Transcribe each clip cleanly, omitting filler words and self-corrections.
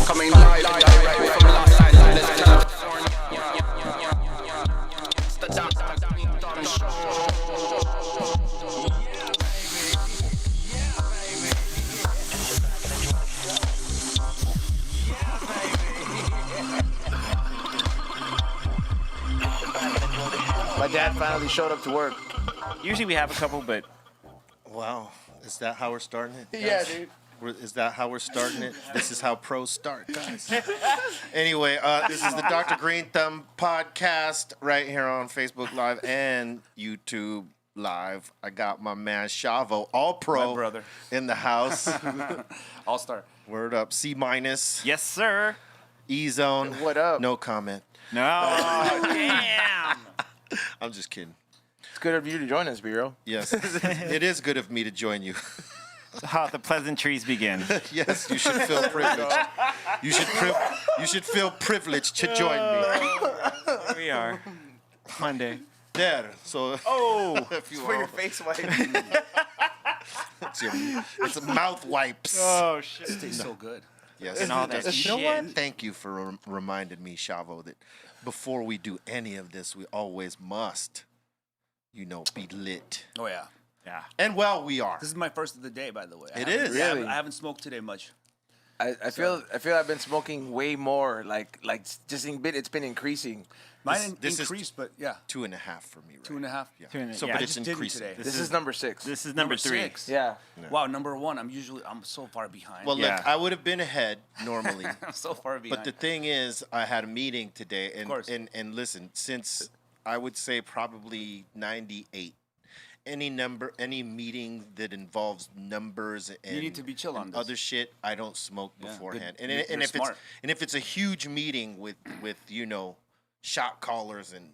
Coming live direct from Los Angeles, California. It's the Dr. Greenthumb Show. My dad finally showed up to work. Usually we have a couple, but Wow, is that how we're starting it? Yeah, dude. Is that how we're starting it? This is how pros start, guys. Anyway, this is the Dr. Greenthumb Podcast right here on Facebook Live and YouTube Live. I got my man Shavo, all pro, my brother, in the house. All Star. Word up, C minus, Yes, sir. E zone. What up? No comment. No, damn. I'm just kidding. It's good of you to join us, B-Roll. Yes, it is good of me to join you. How the pleasantries begin. Yes, you should feel privileged. You should feel privileged to join me. Here we are. Monday. There. So, Oh, if you For your will, face wipe. it's mouth wipes. oh shit. Tastes so good. Yes. And all that You know what? shit. Thank you for reminding me, Shavo, that before we do any of this, we always must, be lit. Oh yeah. Yeah. And well, we are. This is my first of the day, by the way. It I haven't- is. Really? I haven't smoked today much. I feel I've been smoking way more. Like just it's been increasing. Mine This is- increased, but yeah, 2.5 for me, right? 2.5. Yeah. So, Yeah, but I it's just did it increasing. today. This is number 6. This is number 3. 6. Yeah. Wow, number 1. I'm so far behind. Well, Yeah. look, I would have been ahead normally. I'm so far behind. But the thing is, I had a meeting today, course. and listen, since I would say probably 98, any meeting that involves numbers and You need to be chill on and this. other shit, I don't smoke Yeah, beforehand. good. And You're if smart. it's a huge meeting with shot callers and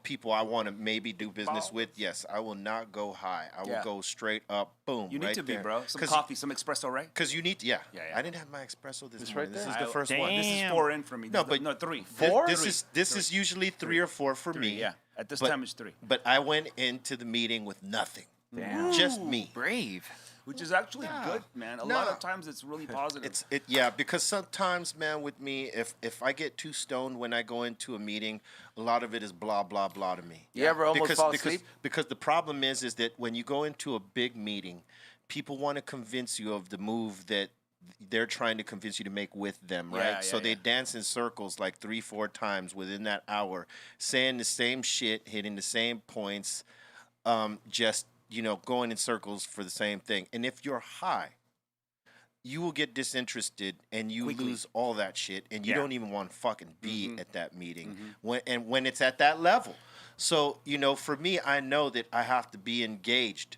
people I want to maybe do business with, yes, I will not go high. I will Yeah. go straight up, boom. you need right to be, there. bro. Some coffee, some espresso, right? Because you need, yeah. Yeah. I didn't have my espresso this It's morning. right This there. is the first one. This is Damn. 4 in for me. No, This is but 3. Four? This is usually 3 or 4 for 3, me. yeah. At this But- time, it's 3. But I went into the meeting with nothing. Damn. Just me. Brave. Which is actually good, man. A lot No. of times it's really positive. Yeah, because sometimes, man, with me, if I get too stoned when I go into a meeting, a lot of it is blah blah blah to me. You ever almost fall asleep? Because the problem is that when you go into a big meeting, people want to convince you of the move that they're trying to convince you to make with them, right? Yeah, So yeah, they yeah. dance in circles like 3-4 times within that hour, saying the same shit, hitting the same points, just going in circles for the same thing. And if you're high, you will get disinterested and you Quickly. lose all that shit, and you Yeah. don't even want to fucking be at that meeting when it's at that level. So for me, I know that I have to be engaged.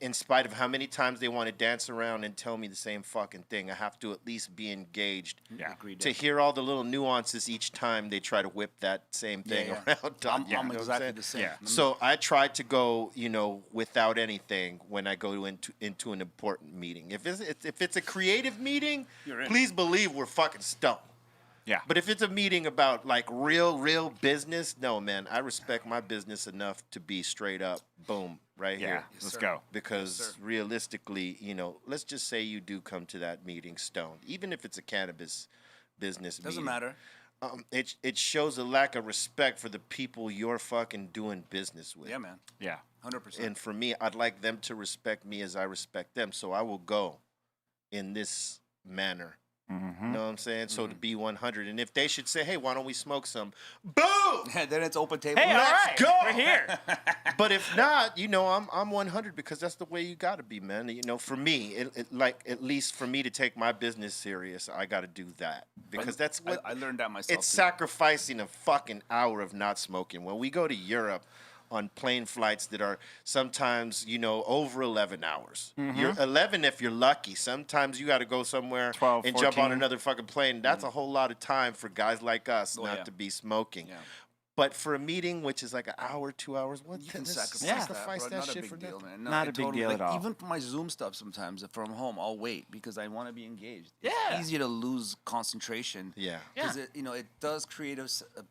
In spite of how many times they want to dance around and tell me the same fucking thing, I have to at least be engaged Yeah. Agreed. to hear all the little nuances each time they try to whip that same thing yeah. around. I'm You know what exactly saying? the same. Yeah. So I try to go, without anything when I go into an important meeting. If it's a creative meeting, You're in. please believe we're fucking stoned. Yeah. But if it's a meeting about like real business, no, man, I respect my business enough to be straight up, boom, right Yeah. here. Let's sir. go. Because realistically, let's just say you do come to that meeting stoned, even if it's a cannabis business Doesn't meeting. matter. It shows a lack of respect for the people you're fucking doing business with. Yeah, man. Yeah. 100%. And for me, I'd like them to respect me as I respect them. So I will go in this manner. Mm-hmm. You know what I'm saying? So to be 100. And if they should say, hey, why don't we smoke some? Boom! Then it's open table. Hey, all Let's right. go. We're here. But if not, I'm 100 because that's the way you got to be, man. For me, at least for me to take my business serious, I got to do that because that's what I learned that myself. it's too. sacrificing a fucking hour of not smoking. When we go to Europe on plane flights that are sometimes, over 11 hours. You're 11 if you're lucky. Sometimes you got to go somewhere 12, and jump on 14. another fucking plane. That's a whole lot of time for guys like us Oh, not yeah. to be smoking. Yeah. But for a meeting, which is like an hour, 2 hours, what You can let's sacrifice that bro. Not shit a big for deal, nothing. man. No, Not it a big deal like, at all. Even for my Zoom stuff, sometimes from home, I'll wait because I want to be engaged. Yeah. It's easy to lose concentration. Yeah. Because it does create a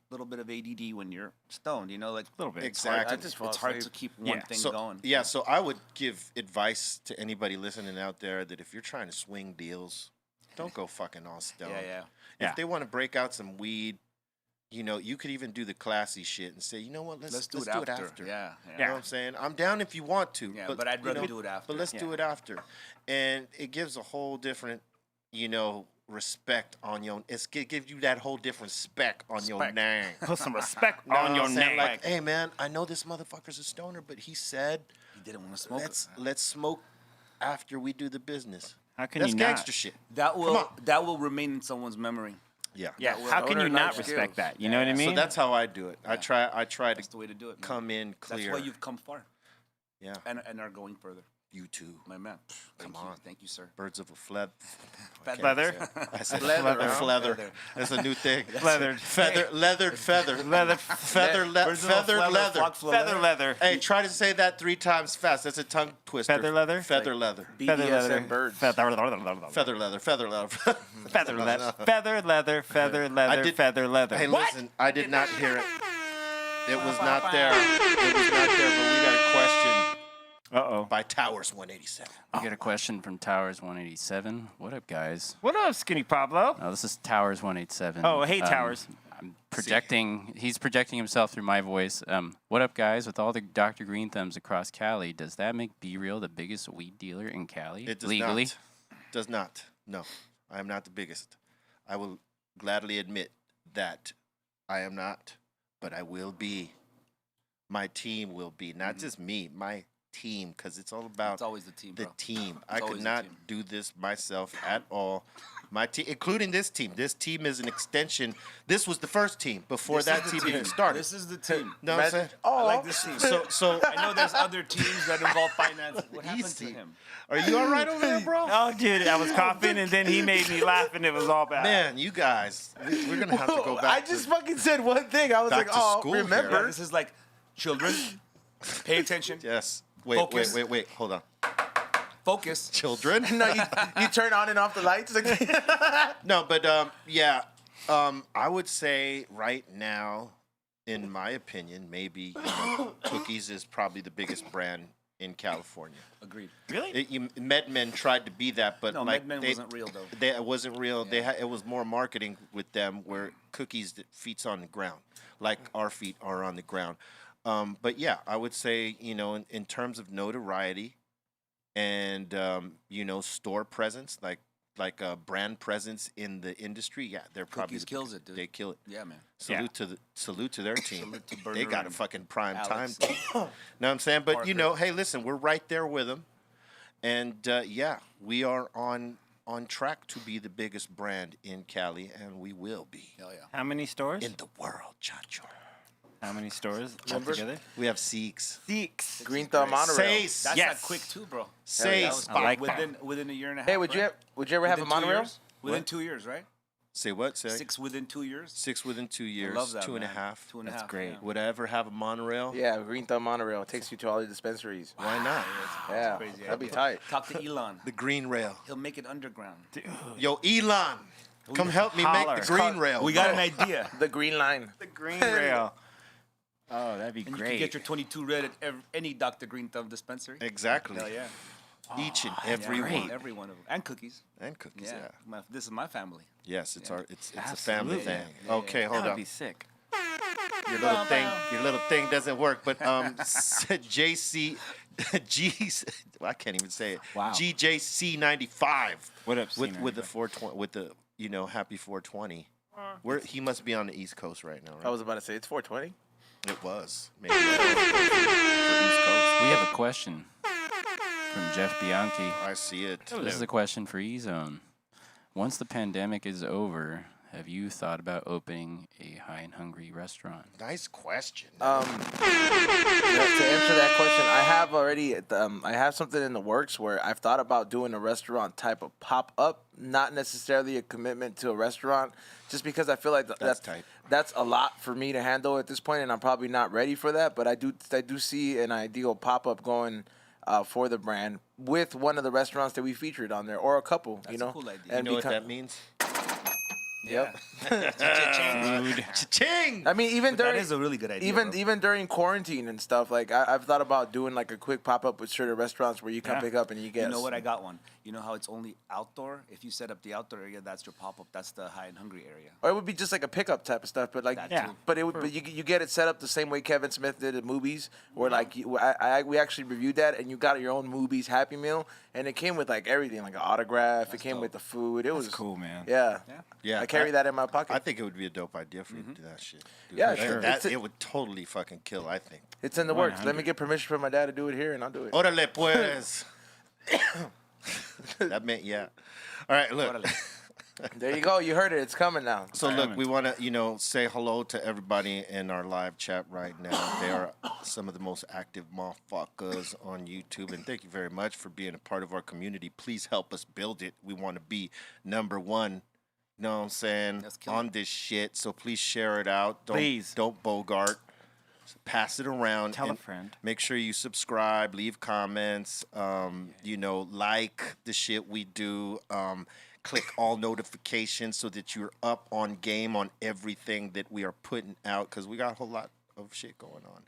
little bit of ADD when you're stoned. Like A little bit. Exactly. I just fall it's hard to asleep. keep one Yeah. thing So going. yeah, so I would give advice to anybody listening out there that if you're trying to swing deals, don't go fucking all stoned. Yeah. Yeah. If they want to break out some weed, you could even do the classy shit and say, you know what, let's do it after. Yeah. You know what I'm saying? I'm down if you want to. Yeah, but I'd rather do it after. But let's do it after. And it gives a whole different, respect on your. It gives you that whole different spec on your Spec. name. Put some respect Know on what your I'm saying? name. Like, hey man, I know this motherfucker's a stoner, but he said He didn't want to smoke it. let's smoke after we do the business. How can That's you gangster not? shit. That will on. that will remain in someone's memory. Yeah. Yeah. will- How can Stoner you not life respect skills. that? You know what I mean? So that's how I do it. I try That's the way to do it. Man. come in That's clear. why you've come far Yeah. and are going further. You too. My man. Come Thank you. on. Thank you, sir. Birds of a feather. Leather. I said Leather, leather. huh? Leather. That's a new thing. Leather. Leathered feather. Leather. Feather. Birds of a Feathered leather. flock full of Feather leather. Hey, try to say that 3 times fast. That's a tongue twister. Feather leather? Feather leather. Feather leather. BDSM birds. Feather leather. Feather leather. Feather leather. Feather leather. Feather leather. Feather leather. did- Feather leather. Hey, listen, I did not hear it. It was not there. It was not there, but we got a question Uh-oh. by Towers 187. We get a question from Towers 187. What up, guys? What up, Skinny Pablo? This is Towers 187. Oh, hey, Towers. I'm projecting. He's projecting himself through my voice. What up, guys? With all the Dr. Green Thumbs across Cali, does that make BREAL the biggest weed dealer in Cali? It does legally? not. Does not. No, I am not the biggest. I will gladly admit that I am not, but I will be. My team will be. Not just me, my team, because it's all about It's always the team, the bro. team. It's I could always the not team. do this myself at all. My team, including this team. This team is an extension. This was the first team before This that is the team even team. started. This is the team. know what I'm saying? I like this team. So I know there's other teams that involve finance. What happened to Easy. him? are you all right over there, bro? Oh, dude, I was coughing, and then he made me laugh, and it was all bad. Man, you guys, we're gonna have to go back. I just fucking said one thing. I was back like, to oh, school here. remember? Yeah, this is like children. Pay attention. Yes. Wait, Focus. wait. Hold on. Focus. Children. No, you turn on and off the lights. No, but I would say right now, in my opinion, maybe Cookies is probably the biggest brand in California. Agreed. Really? MedMen tried to be that, but No, like MedMen wasn't real though. it wasn't real. It was more marketing with them, where Cookies feet's on the ground, like our feet are on the ground. But yeah, I would say in terms of notoriety and store presence, like brand presence in the industry, yeah, they're probably Cookies kills it, dude. They kill it. Yeah, man. Salute to their team. Salute to They Burner got a and fucking prime Alex. time team. Know what I'm saying? But Parker. hey, listen, we're right there with them, and yeah, we are on track to be the biggest brand in Cali, and we will be Hell yeah. How many stores? in the world, Chacho. How many stores altogether? We have 6. 6. Greenthumb monorail. Seis. That's Yes. not quick too, bro. Seis. That was I like within a year and a half. Hey, would you ever have a Within 2 monorail? years? Within 2 years, right? Say what? Say 6 within 2 years. 6 within 2 years. love that, 2.5. man. 2.5. That's great. yeah. Would I ever have a monorail? Yeah, Greenthumb monorail. It takes you to all the dispensaries. Why not? Yeah, crazy that'd be idea. tight. Talk to Elon. The green rail. He'll make it underground. Yo, Elon, come help me Holler. make the green rail. We got an idea. The green line. The green rail. Oh, that'd be And you great. can get your 22 red at any Dr. Green Thumb dispensary. Exactly. Hell yeah. Each and every Yeah, one. every one of them. And cookies. And cookies, Yeah. yeah. This is my family. Yes, it's it's a family Absolutely. thing. Yeah. Okay, that hold would on. be sick. Your little thing doesn't work. But JC well, I can't even say it. Wow. GJC 95. What up, with the 420 with the happy 420. He must be on the East Coast right now, right? I was about to say it's 420. It was. Maybe it was for East Coast. We have a question from Jeff Bianchi. I see it. This is a question for E-Zone. Once the pandemic is over, have you thought about opening a high and hungry restaurant? Nice question. To answer that question, I have already. I have something in the works where I've thought about doing a restaurant type of pop up, not necessarily a commitment to a restaurant, just because I feel like That's tight. That's a lot for me to handle at this point, and I'm probably not ready for that. But I do see an ideal pop up going for the brand with one of the restaurants that we featured on there, or a couple. That's you know, a cool idea. You know what that means? Yep. Cha-ching! I mean, even That during is a really good idea. even during quarantine and stuff, like I've thought about doing like a quick pop up with certain restaurants where you can pick up and you get. You know what? I got one. You know how it's only outdoor? If you set up the outdoor area, that's your pop-up. That's the high and hungry area. Or it would be just like a pickup type of stuff, but like, That too. but it would, but you get it set up the same way Kevin Smith did at Movies, where like we actually reviewed that, and you got your own Movies Happy Meal, and it came with like everything, like an autograph. It came with the food. It was cool, man. Yeah, Yeah, I carry that in my pocket. I think it would be a dope idea for you to do that shit. Dude. Yeah, That- sure. that- It's it would totally fucking kill, I think. It's in the works. Let 100. me get permission from my dad to do it here, and I'll do it. Órale, pues. That meant, yeah. All right, look. There you go. You heard it. It's coming now. So look, we want to, say hello to everybody in our live chat right now. They are some of the most active motherfuckers on YouTube, and thank you very much for being a part of our community. Please help us build it. We want to be number one. You know what I'm saying? Let's kill On this shit. So please share it out. Please. Don't bogart. Pass it around. Tell a and friend. Make sure you subscribe, leave comments, like the shit we do. Click all notifications so that you're up on game on everything that we are putting out, because we got a whole lot of shit going on.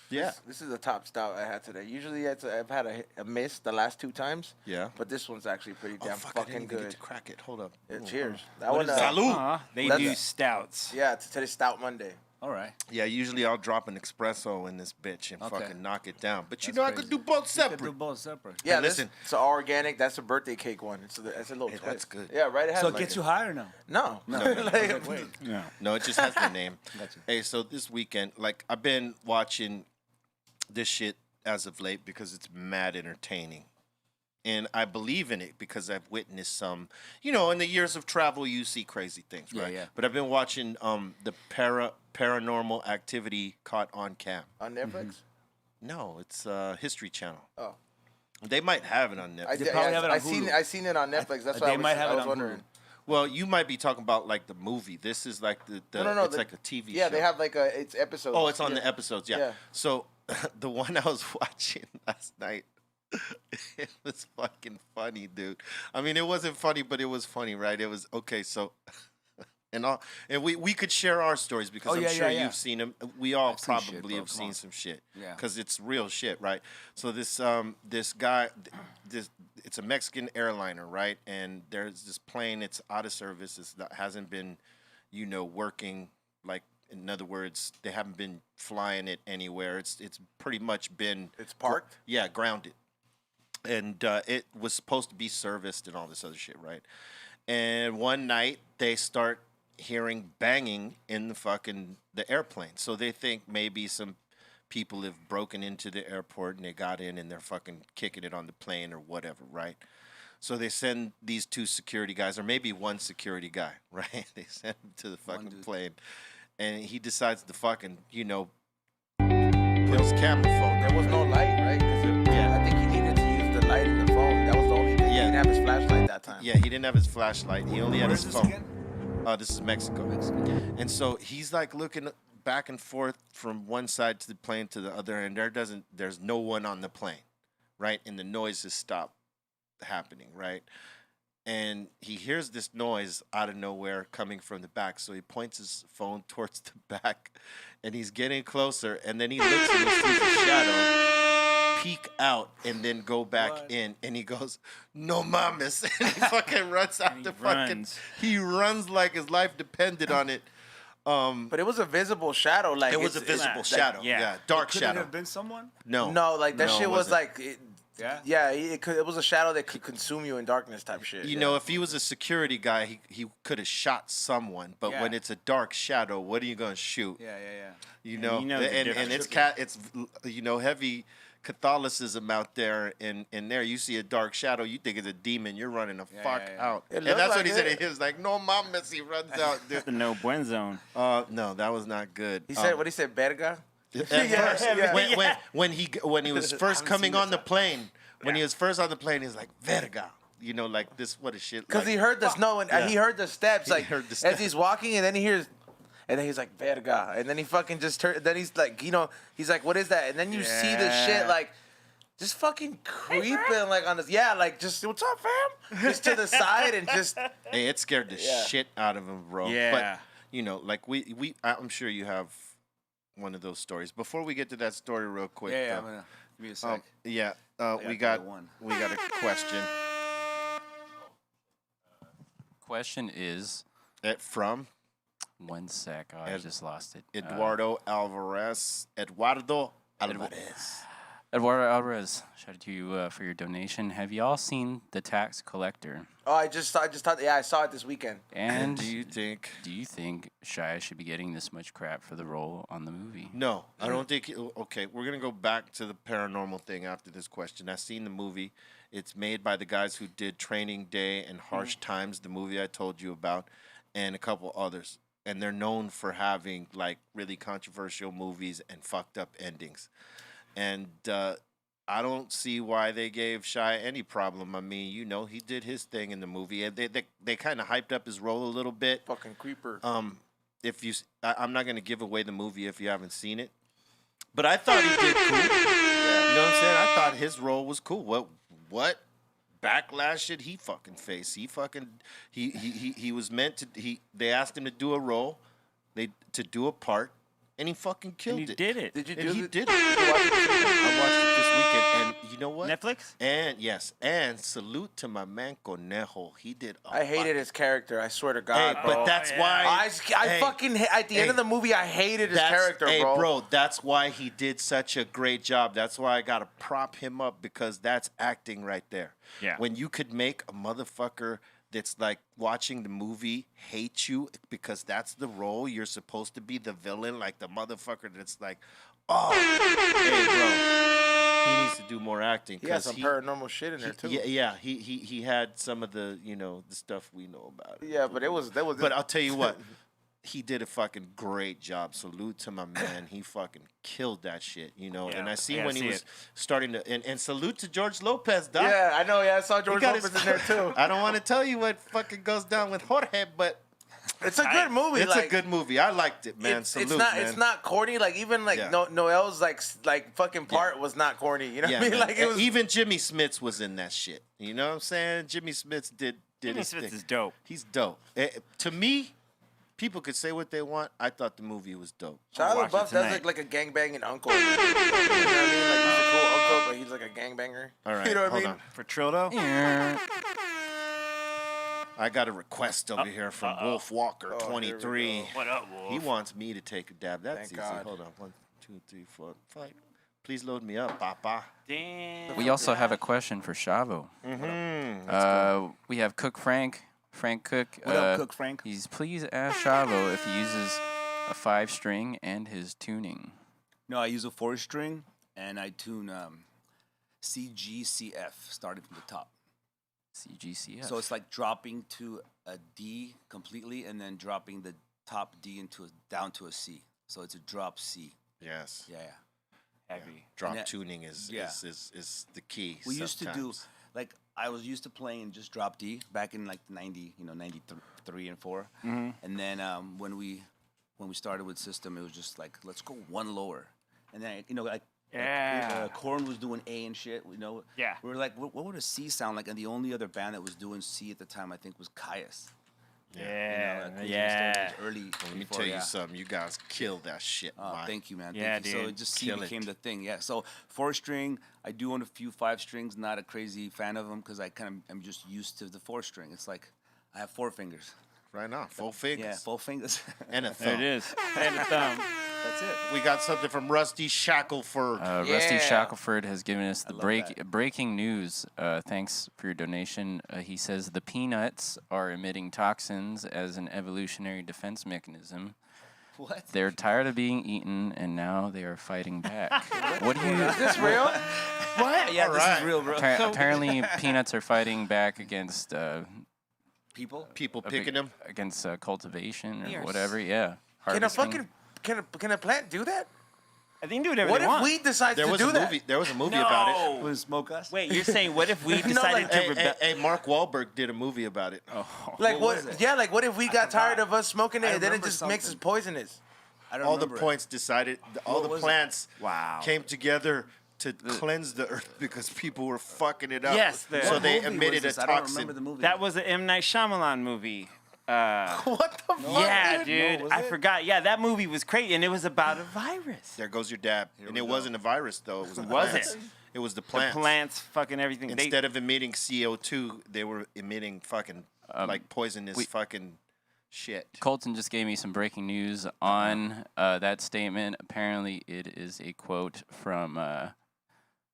Yeah. This is the top stout I had today. Usually I've had a miss the last 2 times. Yeah. But this one's actually pretty damn I didn't fucking even get good. to crack it. Hold up. Yeah, Ooh, cheers. That What one. is that? Salud. They That's do it. stouts. Yeah, today's Stout Monday. All right. Yeah, usually I'll drop an espresso in this bitch and Okay. fucking knock it down. But That's I crazy. could do both You could separate. do both separate. Yeah, Hey, listen. listen. It's all organic. That's a birthday cake one. It's a little Hey, twist. that's good. Yeah, right ahead. So it gets you high or no? No. Like, wait. Yeah. No, it just has the name. Gotcha. Hey, so this weekend, like, I've been watching this shit as of late because it's mad entertaining. And I believe in it because I've witnessed some, in the years of travel, you see crazy things, right? Yeah. But I've been watching the Paranormal Activity Caught on Cam. On Netflix? No, it's History Channel. Oh. They might have it on Netflix. I did. probably have it on I seen it on Netflix. That's why They might have I it was on wondering. Hulu. Well, you might be talking about like the movie. This is like the No. it's like a TV show. Yeah, they have like it's episodes. Oh, it's on Yeah. the episodes, yeah. Yeah. So the one I was watching last night, it was fucking funny, dude. I mean, it wasn't funny, but it was funny, right? It was okay. So, and we could share our stories because Oh, I'm yeah, sure yeah. you've seen them. We all I've seen shit, probably bro. have Come seen on. some shit, Yeah. because it's real shit, right? So this guy, it's a Mexican airliner, right? And there's this plane. It's out of service. It hasn't been, working. Like, in other words, they haven't been flying it anywhere. It's pretty much been. It's parked? Yeah, grounded. And it was supposed to be serviced and all this other shit, right? And one night they start hearing banging in the airplane. So they think maybe some people have broken into the airport and they got in and they're fucking kicking it on the plane or whatever, right? So they send these 2 security guys, or maybe 1 security guy, right? They send him to the fucking plane, and he decides to fucking, put his camera phone. There was no light, right? I think he needed to use the light in the phone. That was the only thing. He Yeah. didn't have his flashlight that time. Yeah, he didn't have his flashlight. He only had Where his is this phone. again? This is Mexico. And so he's like looking back and forth from one side to the plane to the other, and there's no one on the plane, right? And the noise has stopped happening, right? And he hears this noise out of nowhere coming from the back. So he points his phone towards the back, and he's getting closer, and then he looks and he sees a shadow peek out and then go back in, and he goes, "No mames," and he fucking runs out the fucking. runs. He runs like his life depended on it. But it was a visible shadow. Like It was a it's- visible like- shadow. yeah. Yeah, dark Could it shadow. have been someone? No, No, like that No, shit it was wasn't. like. Yeah. Yeah, it was a shadow that could consume you in darkness type shit. You know, if he was a security guy, he could have shot someone. But when Yeah. it's a dark shadow, what are you gonna shoot? Yeah. You know, you know the and difference. it's heavy Catholicism out there, and there you see a dark shadow, you think it's a demon, you're running the fuck out. It And looked that's like what he said. it. He was like, no mames, he runs out. The no buen zone. No, that was not good. He said, what he said, verga? At first, when he was first coming on the plane, when he was first on the plane, he was like, verga. You know, like this, what a shit. Because like, he heard the snow and he heard the steps. Like, heard the as steps. he's walking, and then he hears, and then he's like, verga. And then he fucking just turned, then he's like, you know, he's like, what is that? And then you see the shit, like, just fucking creeping, like, on this, like, just, what's up, fam? Just to the side and just. Hey, it scared the shit out of him, bro. Yeah. But, you know, like, I'm sure you have one of those stories. Before we get to that story real quick. Yeah, I'm gonna give me a sec. We got got a question. Question is, From 1 sec. Oh, I Ed- just lost it. Eduardo Alvarez. Eduardo Alvarez. Eduardo Alvarez, shout out to you for your donation. Have y'all seen The Tax Collector? Oh, I just thought, I saw it this weekend. And Do you think? do you think Shia should be getting this much crap for the role on the movie? No, I don't think. Okay, we're gonna go back to the paranormal thing after this question. I've seen the movie. It's made by the guys who did Training Day and Harsh Times, the movie I told you about, and a couple others. And they're known for having like really controversial movies and fucked up endings. And I don't see why they gave Shia any problem. I mean, you know, he did his thing in the movie, and they kind of hyped up his role a little bit. Fucking creeper. I'm not gonna give away the movie if you haven't seen it, but I thought he did cool. You know what I'm saying? I thought his role was cool. What backlash did he fucking face? He was meant to. They asked him to do a role, to do a part, and he fucking killed And he it. did it. Did you And do he it? did it. I watched it this weekend, and you know what? Netflix? And yes, and salute to my man Conejo. He did. I hated his character. I swear to God, Hey, bro. but that's yeah. why I fucking at the end of the movie, I hated his character, hey, bro. That's why he did such a great job. That's why I gotta prop him up, because that's acting right there. Yeah. When you could make a motherfucker that's like watching the movie hate you because that's the role you're supposed to be, the villain, like the motherfucker that's like, oh, hey, bro, he needs to do more acting. He had some paranormal shit in there too. Yeah, he had some of the, you know, the stuff we know about it. Yeah, but that was. But I'll tell you what, he did a fucking great job. Salute to my man. He fucking killed that shit, you know. Yeah, and I see I when he see was it. starting to, and salute to George Lopez, dog. Yeah, I know. Yeah, I saw George He got Lopez his- in there too. I don't want to tell you what fucking goes down with Jorge, but It's a good movie. it's like, a good movie. I liked it, man. It's Salute, not. man. It's not corny. Like even like Yeah. Noel's like fucking part was not corny. You know Yeah, what I mean? man. Like it was. Even Jimmy Smits was in that shit. You know what I'm saying? Jimmy Smits did Jimmy his Smits thing. is dope. He's dope. To me, people could say what they want. I thought the movie was dope. Shia watch it LaBeouf does tonight. look like a gangbanging uncle. You know what I mean? Like he's a cool uncle, but he's like a gangbanger. All right, You know what I hold mean? on. For Trildo? I got a request over here from Wolf Walker, Oh, here we 23. go. What up, Wolf? He wants me to take a dab. That's Thank easy. God. Hold on. 1, 2, 3, 4, 5. Please load me up, Papa. Damn. We also have a question for Shavo. We have Cook Frank Cook. What up, Cook Frank? He's please ask Shavo if he uses a 5-string and his tuning. No, I use a 4-string and I tune CGCF, starting from the top. CGCF. So it's like dropping to a D completely and then dropping the top D down to a C. So it's a drop C. Yes. Yeah. Heavy. Drop And that- tuning is the key. We used to do sometimes. like I was used to playing just drop D back in like 93 and 4. Mm-hmm. And then when we started with system, it was just like let's go one lower. And then Yeah. Korn was doing A and shit. Yeah. We were like, what would a C sound like? And the only other band that was doing C at the time, I think, was Caius. Yeah. Queens of the Stone Yeah. Age, early. Let me before, tell you yeah. something. You guys killed that shit. Mike. Thank you, man. Yeah, Thank you. So dude. it just C Kill became it. the thing. Yeah. So 4-string, I do own a few 5-strings. Not a crazy fan of them because I kind of am just used to the 4-string. It's like I have 4 fingers. Right now, 4 fingers. Yeah, 4 fingers. And a There thumb. it is. And a thumb. That's it. We got something from Rusty Shackelford. Rusty Yeah. Shackelford has given us the love breaking news. Thanks for your donation. He says the peanuts are emitting toxins as an evolutionary defense mechanism. What? They're tired of being eaten, and now they are fighting back. What do you? Is this real? What? Yeah, this is real, bro. Apparently, peanuts are fighting back against People? People picking them. against cultivation or Yes. whatever. Yeah. Can a Harvesting. can a plant do that? I think do whatever What they if want. we decide There to was do a that? movie. There was a movie about it. Was smoke us? Wait, you're saying what if we decided to rebel? Hey, Mark Wahlberg did a movie about it. Like What was what? it? Yeah, like what if we got tired of us smoking it I and then it remember just makes us something. poisonous? I don't All the remember it. points decided. All What the was it? plants Wow. came together to cleanse the earth because people were fucking it up. Yes, the- so What they movie emitted was a this? I don't toxin. remember the movie. That was an M. Night Shyamalan movie. What the fuck? Yeah, dude? dude. was I it? forgot. Yeah, that movie was crazy, and it was about a virus. There goes your dab. And we it go. wasn't a virus though. It was, the Was plants. it? It was the The plants. plants, fucking everything. Instead of emitting CO2, they were emitting fucking like poisonous fucking shit. Colton just gave me some breaking news on that statement. Apparently, it is a quote from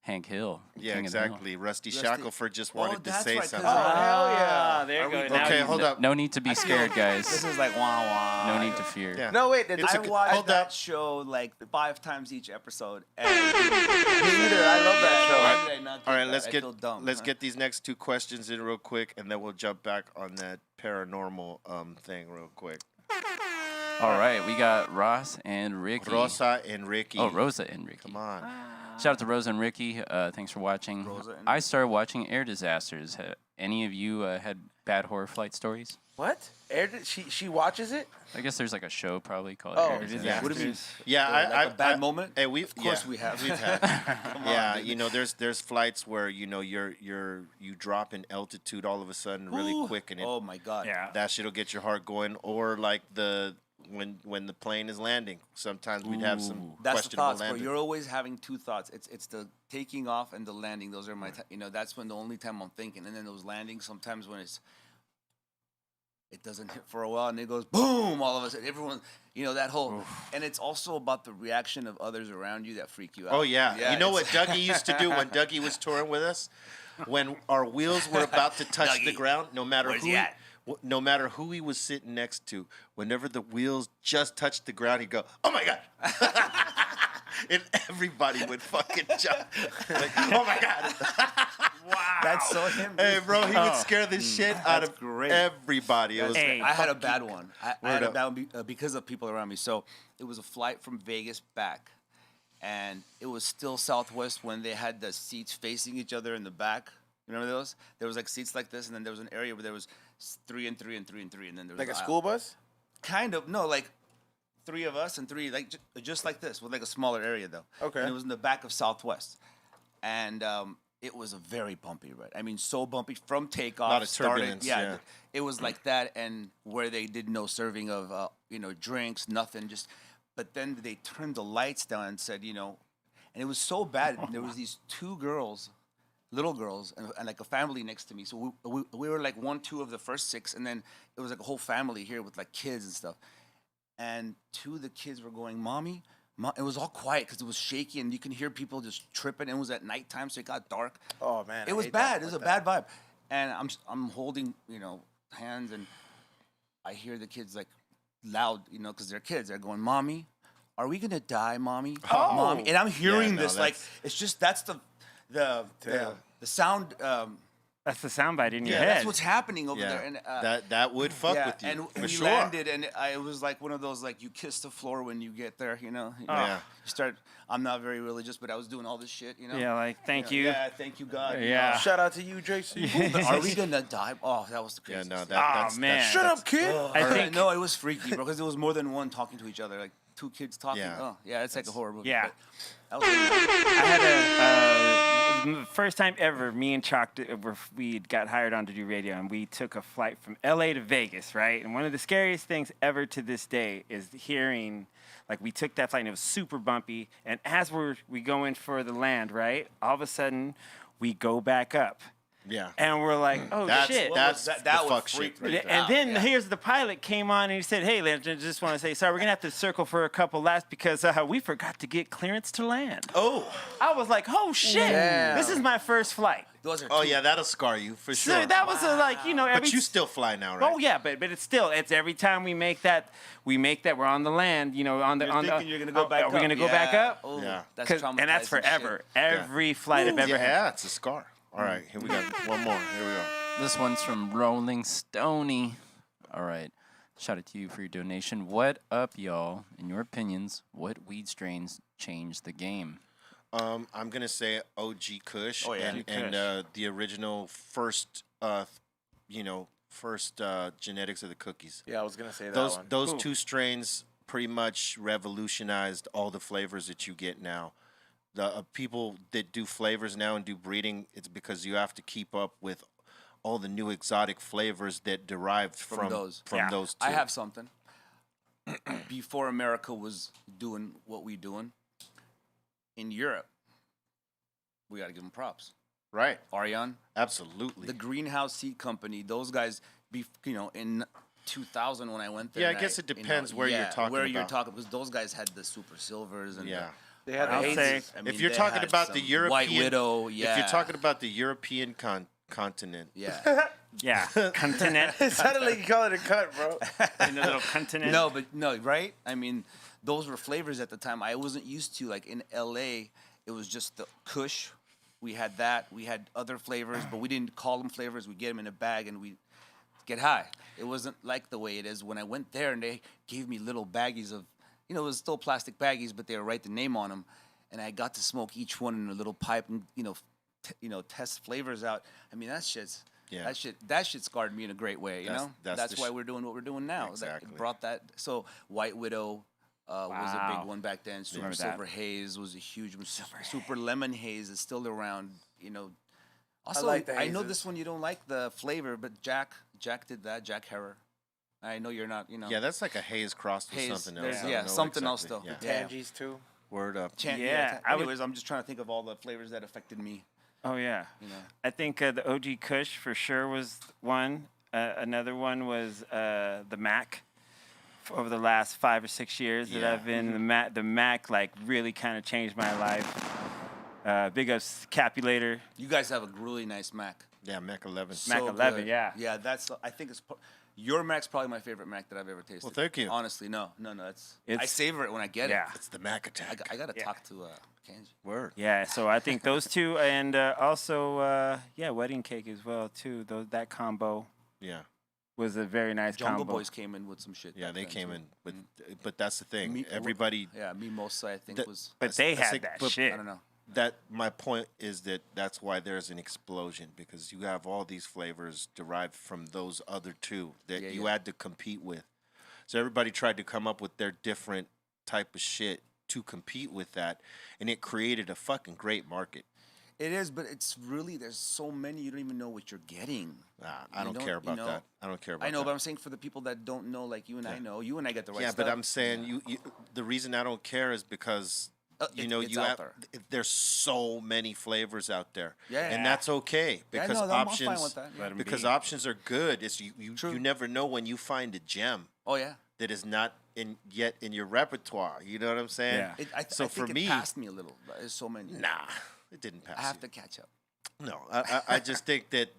Hank Hill. Yeah, King of the Hill. exactly. Rusty Shackelford just wanted to that's say right, 'cause, something. Oh hell yeah! there you go. we- Now Okay, you- hold up. No need to be scared, This guys. is like wah wah. No need to fear. Yeah. No wait, It's I a- watched hold that up. show like 5 times each episode. And me either. I love that show. Why did I not All get right, that? let's I get feel dumb, let's huh? get these next 2 questions in real quick, and then we'll jump back on that paranormal thing real quick. All right, we got Ross and Ricky. Rosa and Ricky. Oh, Rosa and Ricky. Come on. Shout out to Rosa and Ricky. Thanks for watching. Rosa and- I started watching Air Disasters. Any of you had bad horror flight stories? What? She watches it? I guess there's like a show probably called Oh, Air yeah. Disasters. What do you mean? Yeah, Like a bad moment? Hey, we Of course we have. We've had. Yeah, you know, there's flights where you know you drop in altitude all of a sudden really Ooh. quick, and it, Oh my god. Yeah. that shit'll get your heart going. Or like when the plane is landing, sometimes we'd have some That's the questionable thoughts, bro. landing. You're always having 2 thoughts. It's the taking off and the landing. Those are my, that's when the only time I'm thinking. And then those landings, sometimes when it doesn't hit for a while and it goes boom, all of a sudden, everyone, that whole, and it's also about the reaction of others around you that freak you out. Oh yeah, you know what it's- Dougie used to do when Dougie was touring with us, when our wheels were about to touch the Dougie, ground, no matter where's who he at? no matter who he was sitting next to, whenever the wheels just touched the ground, he'd go, "Oh my god!" And everybody would fucking jump. Like, "Oh my god!" That's so him. Hey, bro, he would scare the shit out of great. everybody. It was Hey. I had a bad one. I had Word a up. bad one because of people around me. So it was a flight from Vegas back, and it was still Southwest when they had the seats facing each other in the back. Remember those? There was like seats like this, and then there was an area where there was 3 and 3 and 3 and 3, and then there was Like a the aisle. school bus? Kind of, no, like 3 of us and 3, like just like this, with like a smaller area though. Okay. And it was in the back of Southwest, and it was a very bumpy ride. I mean, so bumpy from takeoff. Lot of starting- turbulence, yeah. It was like that, and where they did no serving of drinks, nothing, just. But then they turned the lights down and said, and it was so bad. There was these 2 girls. Little girls and like a family next to me. So we were like 1, 2 of the first 6, and then it was like a whole family here with like kids and stuff. And 2 of the kids were going, "Mommy," it was all quiet because it was shaky and you can hear people just tripping. It was at nighttime, so it got dark. Oh man, It was bad. It was a bad vibe. And I'm holding hands, and I hear the kids like loud, because they're kids. They're going, "Mommy, are we gonna die, Mommy? Mommy?" And I'm hearing no, this like that's- it's just that's the sound. That's the soundbite in your Yeah, head. that's what's happening over yeah, there. And that would fuck yeah, with you and for we sure. landed, and it was like one of those like you kiss the floor when you get there. Yeah. You start. I'm not very religious, but I was doing all this shit. Yeah, like, thank you. Yeah, thank you, God. Yeah. Shout out to you, JC. Are we gonna die? Oh, that was the Yeah, craziest. no, thing. that's man. Shut up, kid. I think No, it was freaky, bro, because there was more than one talking to each other, like 2 kids talking. Yeah. Oh, yeah, it's like a horror movie. Yeah. but that was really- I had the first time ever, me and Chalk, we got hired on to do radio, and we took a flight from LA to Vegas, right? And one of the scariest things ever to this day is hearing, like, we took that flight, and it was super bumpy, and as we go in for the land, right, all of a sudden, we go back up. Yeah. And we're like, oh shit. That's that the was fuck freak shit. Right right there. And then here's the pilot came on and he said, hey, I just want to say, sorry, we're going to have to circle for a couple laps because we forgot to get clearance to land. Oh. I was like, oh shit, Damn. this is my first flight. Those are Oh two- yeah, that'll scar you for sure. So that was every. But you still fly now, right? Oh yeah, but it's every time we make that we're on the land, on the You're on the. thinking you're gonna go back Are we up. gonna go back up? Oh, Yeah. that's 'Cause- and that's traumatizing forever. shit. Every flight I've ever had. Yeah, it's a scar. All right, here we go. One more. Here we go. This one's from Rolling Stony. All right. Shout out to you for your donation. What up, y'all? In your opinions, what weed strains changed the game? I'm gonna say OG Kush Oh, yeah. and Kush. the original first genetics of the cookies. Yeah, I was gonna say that one. Those two strains pretty much revolutionized all the flavors that you get now. The people that do flavors now and do breeding, it's because you have to keep up with all the new exotic flavors that derived from those. Yeah. those two. I have something. Before America was doing what we doing, in Europe, we got to give them props. right. Ariane, Absolutely. the Greenhouse Seed Company, those guys, in 2000 when I went there. Yeah, I and guess it depends where you're talking Where you're about. talking, because those guys had the super silvers and yeah. They had I'll the say- hazes. I mean, If you're they talking had about the some European White Widow, yeah. If you're talking about the European continent, yeah. Yeah, continent. It sounded like you call it a cut, bro. In the little continent. No, right? I mean, those were flavors at the time I wasn't used to. Like in LA, it was just the Kush. We had that. We had other flavors, but we didn't call them flavors. We get them in a bag and we get high. It wasn't like the way it is when I went there and they gave me little baggies of, it was still plastic baggies, but they would write the name on them, and I got to smoke each one in a little pipe and test flavors out. I mean, that shit's. Yeah. That shit scarred me in a great way, That's That's the why we're doing what we're doing now. That Exactly. brought that. So White Widow was a Wow. big one back then. Super Remember that. Silver Haze was a huge one. Super Lemon Haze is still around. Also, like the I know hazes. this one you don't like the flavor, but Jack did that. Jack Herrer. I know you're not. yeah, that's like a haze crossed with Haze, something else. there's- I don't yeah, know something else exactly. though. Yeah. Yeah. Tangies too. Word up. Yeah, I would- Anyways, I'm just trying to think of all the flavors that affected me. Oh yeah. You know. I think the OG Kush for sure was one. Another one was the Mac. Over the last 5 or 6 years that Yeah. I've been the Mac like really kind of changed my life. Big up Scapulator. You guys have a really nice Mac. Yeah, Mac 11. Mac So 11, good. yeah. Yeah, I think it's your Mac's probably my favorite Mac that I've ever tasted. Well, thank you. Honestly, no, I It's- savor it when I get Yeah. it. It's the Mac attack. I gotta Yeah. talk to Kenji. Word. Yeah, so I think those two, and also Wedding Cake as well too. That combo Yeah. was a very nice Jungle combo. Boys came in with some shit. Yeah, back they then, came too. in with, but that's the thing. Me- Everybody, Yeah, Mimosa I think That- was. But they I had think- that but- shit. I don't know. my point is that's why there's an explosion, because you have all these flavors derived from those other two that Yeah, you yeah. had to compete with. So everybody tried to come up with their different type of shit to compete with that, and it created a fucking great market. It is, but it's really there's so many you don't even know what you're getting. I don't care about that. I don't care about I know, that. but I'm saying for the people that don't know, like you and I know, you and I get the right Yeah, stuff. but I'm saying you the reason I don't care is because it's you out have there. there's so many flavors out there. Yeah. And that's okay, Yeah, because no, I'm fine options with that, yeah. Let 'em because be. options are good. It's you True. never know when you find a gem Oh yeah. that is not yet in your repertoire. You know what I'm saying? Yeah. So I for think me, it passed me a little. But there's so many. nah, it didn't pass. I have you. to catch up. No, I just think that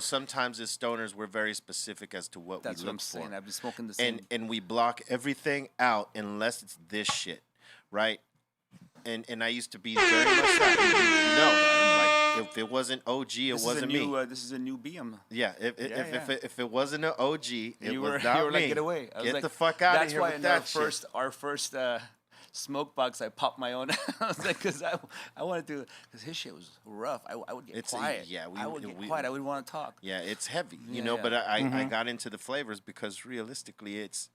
sometimes as stoners we're very specific as to what That's we what look I'm saying. for. I've been smoking the same. And we block everything out unless it's this shit, right? And I used to be very much that. Like if it wasn't OG, it wasn't me. This is a new BM. Yeah, if it wasn't an OG, it You was were, not you were me. like, get away. I was Get like, the fuck out of that's here why with in that shit. our first smoke box, I popped my own. I was like, because I wanted to, because his shit was rough. I would get It's quiet. I would get quiet. I would want to talk. Yeah, it's heavy, Yeah, know. yeah. But I got into the flavors because realistically, it's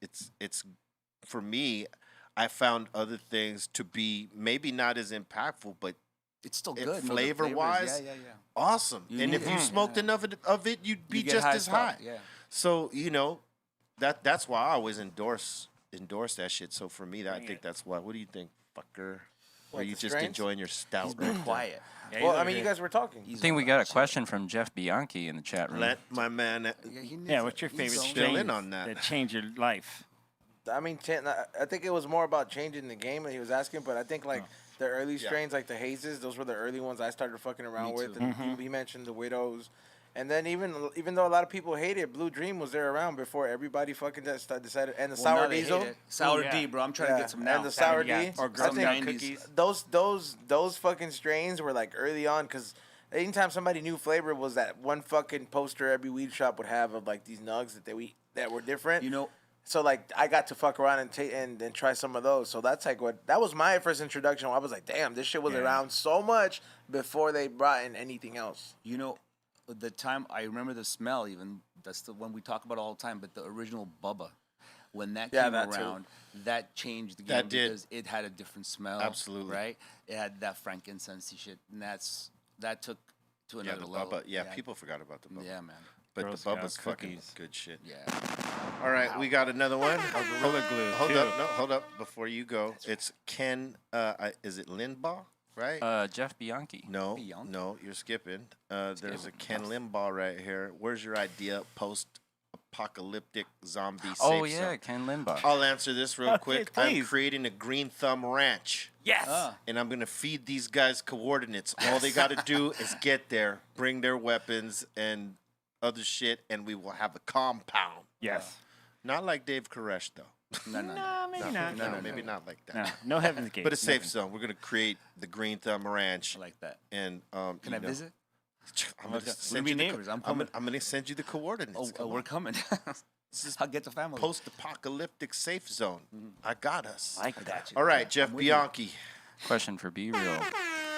for me. I found other things to be maybe not as impactful, but It's still It- good. no, the flavor-wise, flavors, yeah. awesome. You And need if it. you smoked Yeah. enough of it, you'd be You get just high as fuck, high. Yeah. So that's why I always endorse that shit. So for me, I think that's why. What do you think, fucker? Or What, you the just strains? enjoying your stout? He's been quiet. Yeah, Well, he's I over mean, you here. guys were talking. He's I think we on got a that shit. question from Jeff Bianchi in the chat room. Let my man. Yeah, what's your He's favorite on- Still strain in on that. that changed your life? I mean, I think it was more about changing the game that he was asking, but I think like the early strains, like the hazes, those were the early ones I started fucking around with. too. And he mentioned the widows, and then even though a lot of people hate it, Blue Dream was there around before everybody fucking decided. And the Well, now sour they hate diesel, it. Sour Ooh, yeah. D, bro. I'm trying to get some now. and the sour Yeah, D, or I Girl think Scout 90s. cookies. those fucking strains were like early on because. Anytime somebody knew flavor was that one fucking poster every weed shop would have of like these nugs that were different. You know, So like I got to fuck around and try some of those. So that's like that was my first introduction. I was like, damn, this shit was Yeah. around so much before they brought in anything else. You know, the time I remember the smell. Even that's the one we talk about all the time. But the original Bubba, when that Yeah, came that too. around, that changed the game That did. because it had a different smell. Absolutely. right. It had that frankincense shit, and that took to Yeah, another the level. Bubba. Yeah, people forgot about the Bubba. Yeah, man. But Girl the Scout Bubba's fucking cookies. good shit. Yeah. All right, we got another one. Gorilla Glue, Hold too. up, no, hold up. Before you go, it's Ken. Is it Limbaugh? Right? Jeff Bianchi. No, Bianchi. no, you're skipping. There's a Ken Limbaugh right here. Where's your idea? Post-apocalyptic zombie safe Oh yeah, zone? Ken Limbaugh. I'll answer this real quick. I'm please. creating a Greenthumb Ranch, Yes. and I'm gonna feed these guys coordinates. All they got to do is get there, bring their weapons and other shit, and we will have a compound. Yes. Not like Dave Koresh though. No, no, no. No, maybe not. No, maybe not like that. No, no Heaven's Gate. But a safe Nothing. zone. We're gonna create the Greenthumb Ranch, I like that. and Can I visit? I'm gonna We're send be you the neighbors. I'm I'm coming. gonna send you the coordinates. Oh, Come we're on. coming. I'll get the family. Post-apocalyptic safe zone. I got us. Like I that. got you. All right, Jeff I'm with you. Bianchi. Question for Be Real.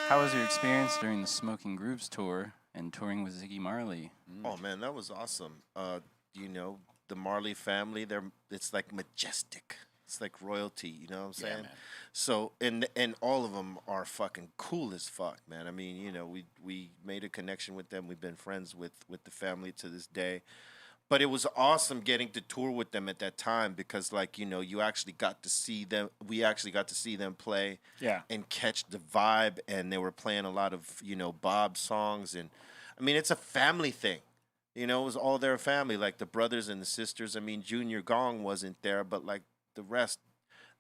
How was your experience during the Smoking Grooves tour and touring with Ziggy Marley? Oh man, that was awesome. You know, the Marley family, it's like majestic. It's like royalty, you know what I'm saying? man. So and all of them are fucking cool as fuck, man. I mean, you know, we made a connection with them. We've been friends with the family to this day. But it was awesome getting to tour with them at that time because, like, you know, you actually got to see them. We actually got to see them play, Yeah. and catch the vibe. And they were playing a lot of, you know, Bob songs. And I mean, it's a family thing. You know, it was all their family, like the brothers and the sisters. I mean, Junior Gong wasn't there, but like the rest,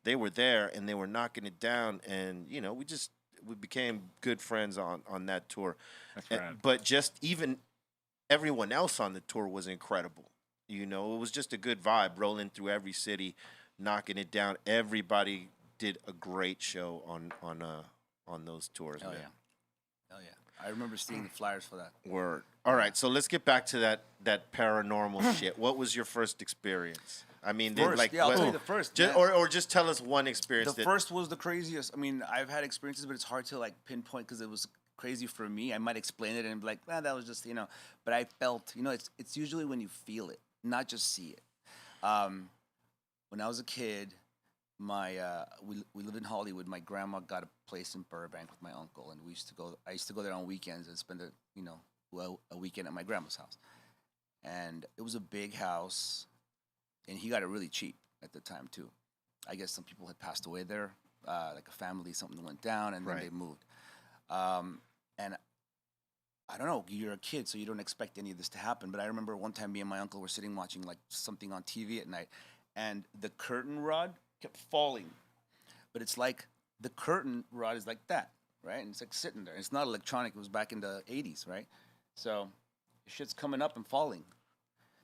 they were there and they were knocking it down. And you know, we became good friends on that tour. That's right. But just even everyone else on the tour was incredible. You know, it was just a good vibe rolling through every city, knocking it down. Everybody did a great show on those tours, Oh man. yeah. Oh yeah. I remember seeing the flyers for that. Word. All right, so let's get back to that paranormal shit. What was your first experience? I mean, First, like, yeah, I'll what- tell you the first. Just, man. or just tell us one experience. The first was the craziest. I mean, I've had experiences, but it's hard to like pinpoint because it was crazy for me. I might explain it and be like, that was just, you know. But I felt, you know, it's usually when you feel it, not just see it. When I was a kid, we lived in Hollywood. My grandma got a place in Burbank with my uncle, and I used to go there on weekends and spend a weekend at my grandma's house. And it was a big house, and he got it really cheap at the time too. I guess some people had passed away there, like a family, something went down, and then Right. they moved. And I don't know, you're a kid, so you don't expect any of this to happen. But I remember one time me and my uncle were sitting watching like something on TV at night, and the curtain rod kept falling. But it's like the curtain rod is like that, right? And it's like sitting there. It's not electronic. It was back in the 80s, right? So shit's coming up and falling.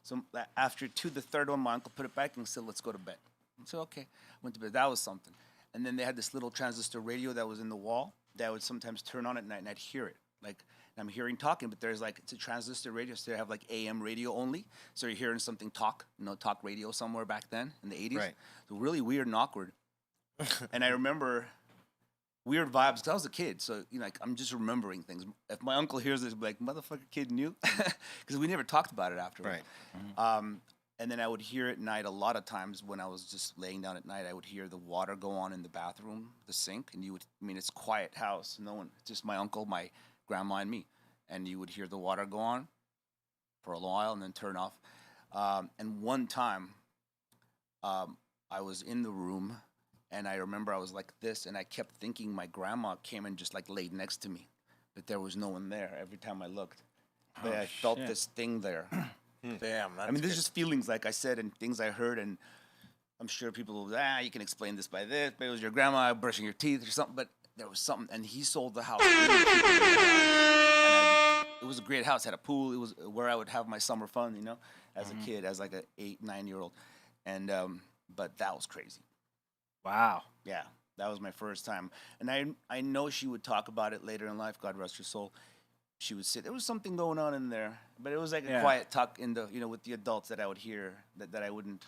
So after the third one, my uncle put it back and said, "Let's go to bed." I said, "Okay." Went to bed. That was something. And then they had this little transistor radio that was in the wall that I would sometimes turn on at night, and I'd hear it. Like, I'm hearing talking, but there's like, it's a transistor radio, so they have like AM radio only. So you're hearing something talk radio somewhere back then in the 80s. Right. So really weird and awkward. And I remember weird vibes because I was a kid. So, you know, like, I'm just remembering things. If my uncle hears this, he'll be like, "Motherfucker, kid knew." Because we never talked about it afterwards. Right. And then I would hear at night, a lot of times when I was just laying down at night, I would hear the water go on in the bathroom, the sink. And it's a quiet house. No one, just my uncle, my grandma, and me. And you would hear the water go on for a while and then turn off. And one time, I was in the room, and I remember I was like this, and I kept thinking my grandma came and just like laid next to me. but there was no one there every time I looked. But I felt this thing there. Damn. I mean, there's just feelings, like I said, and things I heard, and I'm sure people will, you can explain this by this, but it was your grandma brushing your teeth or something, but there was something, and he sold the house. It was a great house, had a pool. It was where I would have my summer fun, you know, as a kid, as like an 8, 9-year-old. And, but that was crazy. Wow. Yeah, that was my first time. And I know she would talk about it later in life, God rest her soul. She would sit, there was something going on in there, but it was like a quiet talk in the, you know, with the adults that I would hear that I wouldn't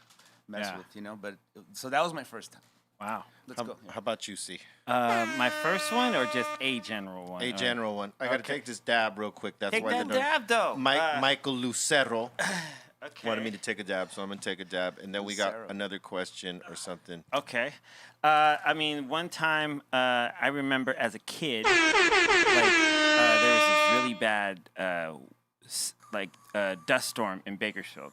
mess with, you know, but, so that was my first time. Wow. Let's go. How about you, C? My first one or just a general one? A general one. I got to take this dab real quick. That's Take why that they're doing- dab, though. Michael Lucero Okay. wanted me to take a dab, so I'm going to take a dab. And then we got Lucero. another question or something. Okay. I mean, one time I remember as a kid, there was this really bad dust storm in Bakersfield.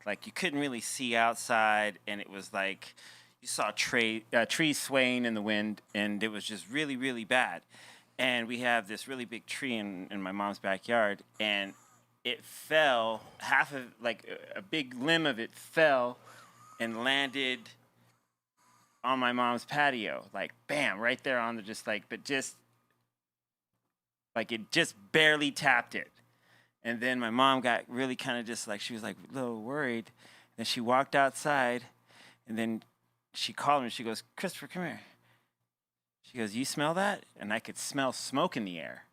Like you couldn't really see outside, and it was like you saw trees swaying in the wind, and it was just really, really bad. And we have this really big tree in my mom's backyard, and it fell, half of, like, a big limb of it fell and landed on my mom's patio. Like, bam, right there on the, it just barely tapped it. And then my mom got really kind of just like, she was like a little worried. And she walked outside, and then she called me. She goes, "Christopher, come here." She goes, "You smell that?" And I could smell smoke in the air.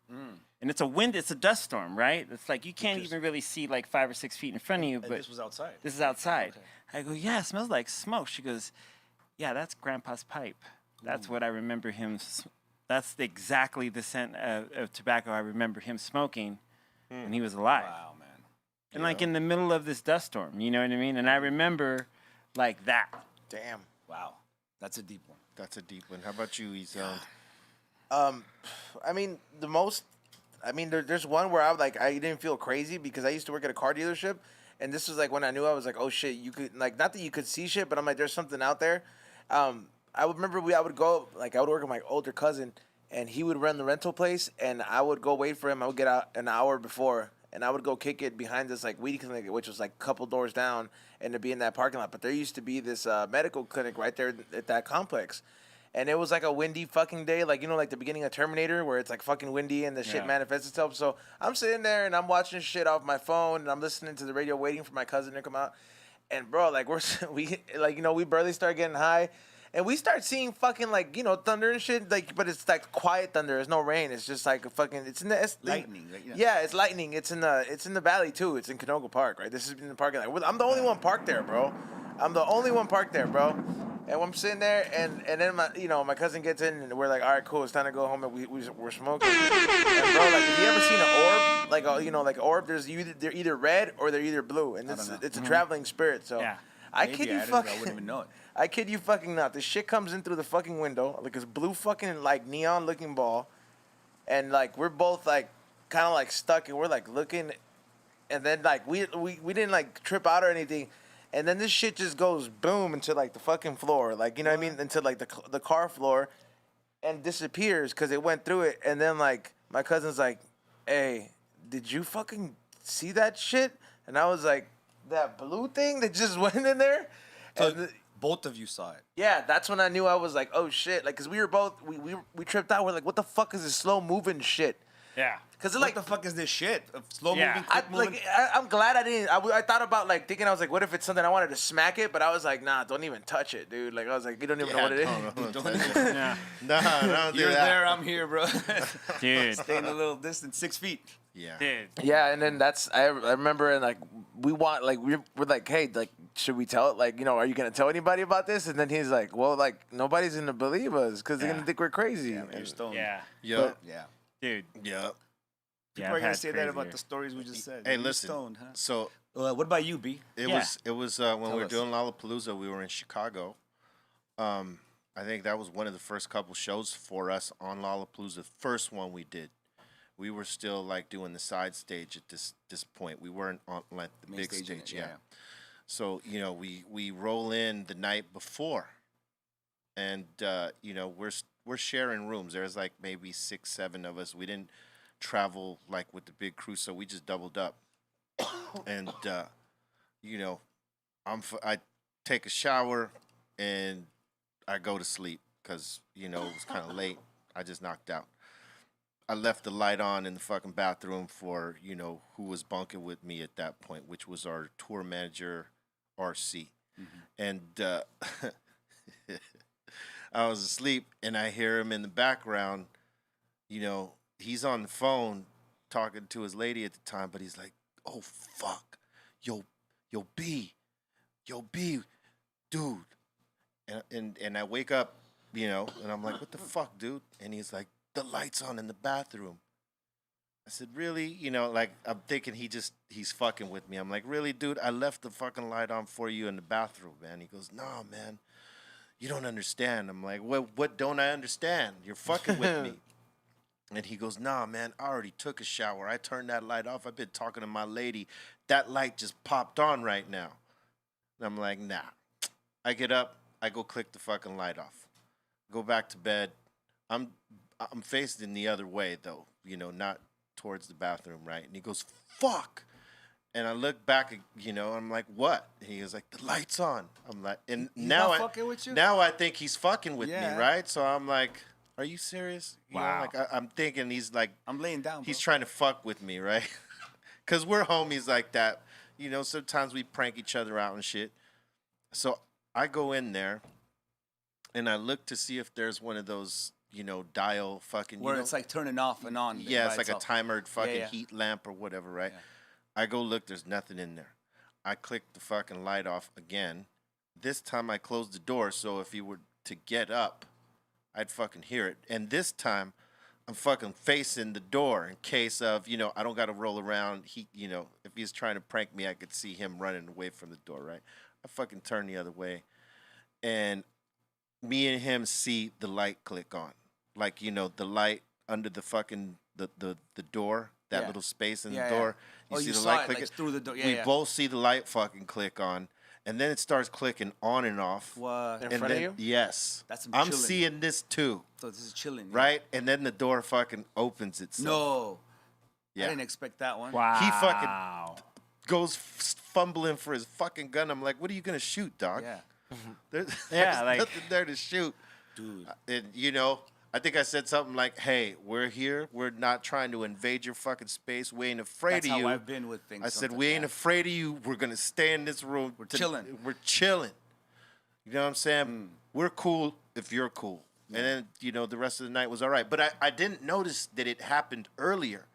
And it's a dust storm, right? It's like you can't even really see like 5 or 6 feet in front of you. But this was outside? This is outside. Okay. I go, "Yeah, it smells like smoke." She goes, "Yeah, that's Grandpa's pipe. That's what I remember him. That's exactly the scent of tobacco I remember him smoking when he was alive." Wow, man. And like in the middle of this dust storm, you know what I mean? And I remember like that. Damn. Wow. That's a deep one. That's a deep one. How about you, Ezone? I mean, there's one where I didn't feel crazy because I used to work at a car dealership, and this was like when I knew I was like, oh shit, you could like, not that you could see shit, but I'm like, there's something out there. I would remember I would work with my older cousin, and he would run the rental place, and I would go wait for him. I would get out an hour before, and I would go kick it behind this like weed clinic, which was like a couple doors down, and to be in that parking lot. But there used to be this medical clinic right there at that complex. And it was like a windy fucking day, like, you know, like the beginning of Terminator, where it's like fucking windy and the shit manifests itself. So I'm sitting there and I'm watching shit off my phone and I'm listening to the radio, waiting for my cousin to come out. And bro, like we barely start getting high, and we start seeing fucking like, you know, thunder and shit. Like, but it's like quiet thunder. There's no rain. It's just like a fucking. It's in the Lightning. Right? Yeah, it's lightning. It's in the valley too. It's in Canoga Park, right? This is in the parking lot. I'm the only one parked there, bro. And I'm sitting there, and then my cousin gets in, and we're like, all right, cool, it's time to go home, and we're smoking. And bro, like, have you ever seen an orb? Like, like an orb, they're either red or they're either blue, and it's a traveling spirit. So I kid you fucking, I wouldn't even know it. I kid you fucking not. This shit comes in through the fucking window, like this blue fucking like neon looking ball, and like we're both like kind of like stuck, and we're like looking, and then like we didn't like trip out or anything. And then this shit just goes boom into like the fucking floor, like, you know what I mean, into like the car floor, and disappears because it went through it. And then like my cousin's like, "Hey, did you fucking see that shit?" And I was like, "That blue thing that just went in there." So both of you saw it. Yeah, that's when I knew. I was like, "Oh shit!" Like, cause we were both we tripped out. We're like, "What the fuck is this slow moving shit?" Yeah. Cause it What like the fuck is this shit? Slow Yeah. moving, quick moving. I'm glad I didn't. I thought about like thinking, I was like, what if it's something I wanted to smack it, but I was like, nah, don't even touch it, dude. Like I was like, you don't even know what it is. Yeah. No, don't do You're that. there, I'm here, bro. Dude. Staying a little distance, 6 feet. Yeah. Dude. Yeah, and then I remember, and like we're like, hey, like, should we tell it? Like, you know, are you gonna tell anybody about this? And then he's like, well, like nobody's gonna believe us because they're gonna think we're crazy. Yeah, you're stoned. Yeah. Yep. Yeah. Dude. Yep. People are gonna say that about the stories we just said. Hey, You're listen. Stoned, huh? So What about you, B? it Yeah. was when we were us. doing Lollapalooza. We were in Chicago. I think that was one of the first couple shows for us on Lollapalooza. The first one we did. We were still like doing the side stage at this point. We weren't on like the Main big stage in it, stage. Yeah. So you know we roll in the night before, and you know we're sharing rooms. There's like maybe 6, 7 of us. We didn't travel like with the big crew, so we just doubled up. And you know, I take a shower and I go to sleep because you know it was kind of late. I just knocked out. I left the light on in the fucking bathroom for you know who was bunking with me at that point, which was our tour manager, RC, and I was asleep and I hear him in the background. You know, he's on the phone talking to his lady at the time, but he's like, "Oh fuck, yo, B, dude," and I wake up, you know, and I'm like, "What the fuck, dude?" And he's like, "The light's on in the bathroom." I said, "Really?" You know, like I'm thinking he's fucking with me. I'm like, "Really, dude? I left the fucking light on for you in the bathroom, man." He goes, "No, man, you don't understand." I'm like, "What don't I understand? You're fucking with me." And he goes, "Nah, man, I already took a shower. I turned that light off. I've been talking to my lady. That light just popped on right now." And I'm like, "Nah." I get up. I go click the fucking light off. Go back to bed. I'm facing the other way, though, you know, not towards the bathroom, right? And he goes, "Fuck." And I look back, you know, I'm like, "What?" And he goes like, "The light's on." I'm like, and He's now not fucking with you? now I think he's fucking with Yeah. me, right? So I'm like, "Are you serious?" You know, Wow. like I'm thinking he's like, I'm laying down. he's bro. trying to fuck with me, right? Because we're homies like that. You know, sometimes we prank each other out and shit. So I go in there and I look to see if there's one of those, you know, dial fucking, Where you know, it's like turning off and on. yeah, it's by like a itself. timered fucking yeah. heat lamp or whatever, right? Yeah. I go look, there's nothing in there. I click the fucking light off again. This time I close the door, so if he were to get up, I'd fucking hear it. And this time I'm fucking facing the door in case of, you know, I don't got to roll around. He, you know, if he's trying to prank me, I could see him running away from the door, right? I fucking turn the other way. And me and him see the light click on. Like, you know, the light under the fucking, the door, that Yeah. little space in Yeah, the yeah. door. Oh, see you the saw light it, click like, through the door. Yeah, we yeah. both see the light fucking click on. And then it starts clicking on and off. What? In And front of then, you? yes. That's some I'm chilling. seeing this too, So this is chilling. yeah. right? And then the door fucking opens itself. No. Yeah. I didn't expect that one. Wow. He fucking goes fumbling for his fucking gun. I'm like, "What are you gonna shoot, dog?" Yeah. There's Yeah, like- nothing there to shoot. Dude. And you know, I think I said something like, "Hey, we're here. We're not trying to invade your fucking space. We ain't afraid That's of how you." I've been with things. I said, sometimes, "We ain't yeah. afraid of you. We're gonna stay in this room. We're chilling. We're chilling." You know what I'm saying? We're cool if you're cool. And then, you know, the rest of the night was all right. But I didn't notice that it happened earlier.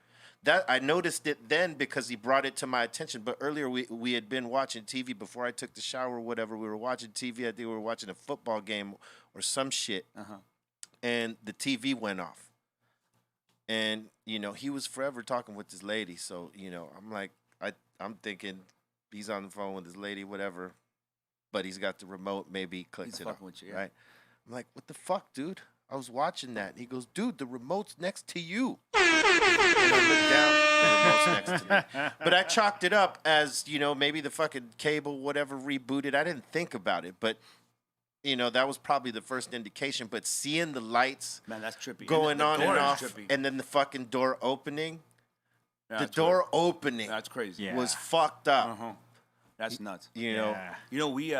That I noticed it then because he brought it to my attention. But earlier we had been watching TV before I took the shower or whatever. We were watching TV. I think we were watching a football game or some shit. Uh-huh. And the TV went off. And, you know, he was forever talking with this lady. So, you know, I'm like, I'm thinking he's on the phone with his lady, whatever. But he's got the remote, maybe he clicked He's it off, fucking with you, yeah. right? I'm like, "What the fuck, dude? I was watching that." And he goes, "Dude, the remote's next to you." And I look down, the remote's next to me. But I chalked it up as, you know, maybe the fucking cable, whatever, rebooted. I didn't think about it, but, you know, that was probably the first indication. But seeing the lights Man, that's trippy. going the on door and is off, trippy. and then the fucking door opening, Yeah, the that's door weird. opening That's crazy. Yeah. was fucked up. Uh-huh. That's nuts. You know, Yeah. You know, we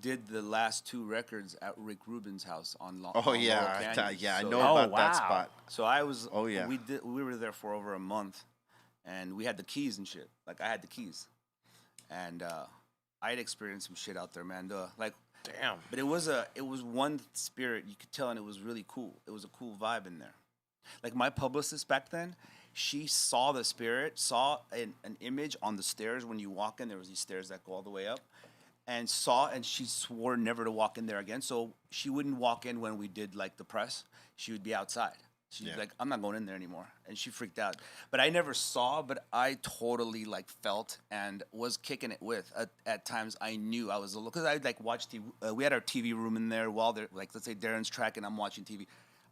did the last 2 records at Rick Rubin's house on oh on Laurel yeah, Canyon. I So- know Oh, about that wow. spot. So I was. Oh, yeah. We were there for over a month, and we had the keys and shit. Like I had the keys, and I had experienced some shit out there, man. Like, Damn. but it was one spirit you could tell, and it was really cool. It was a cool vibe in there. Like my publicist back then, she saw the spirit, saw an image on the stairs when you walk in. There was these stairs that go all the way up. And she swore never to walk in there again. So she wouldn't walk in when we did like the press. She would be outside. She's Yeah. like, "I'm not going in there anymore." And she freaked out. But I never saw, but I totally like felt and was kicking it with. At times I knew I was a little, because I like watch TV. We had our TV room in there while they're like, let's say Darren's tracking, I'm watching TV.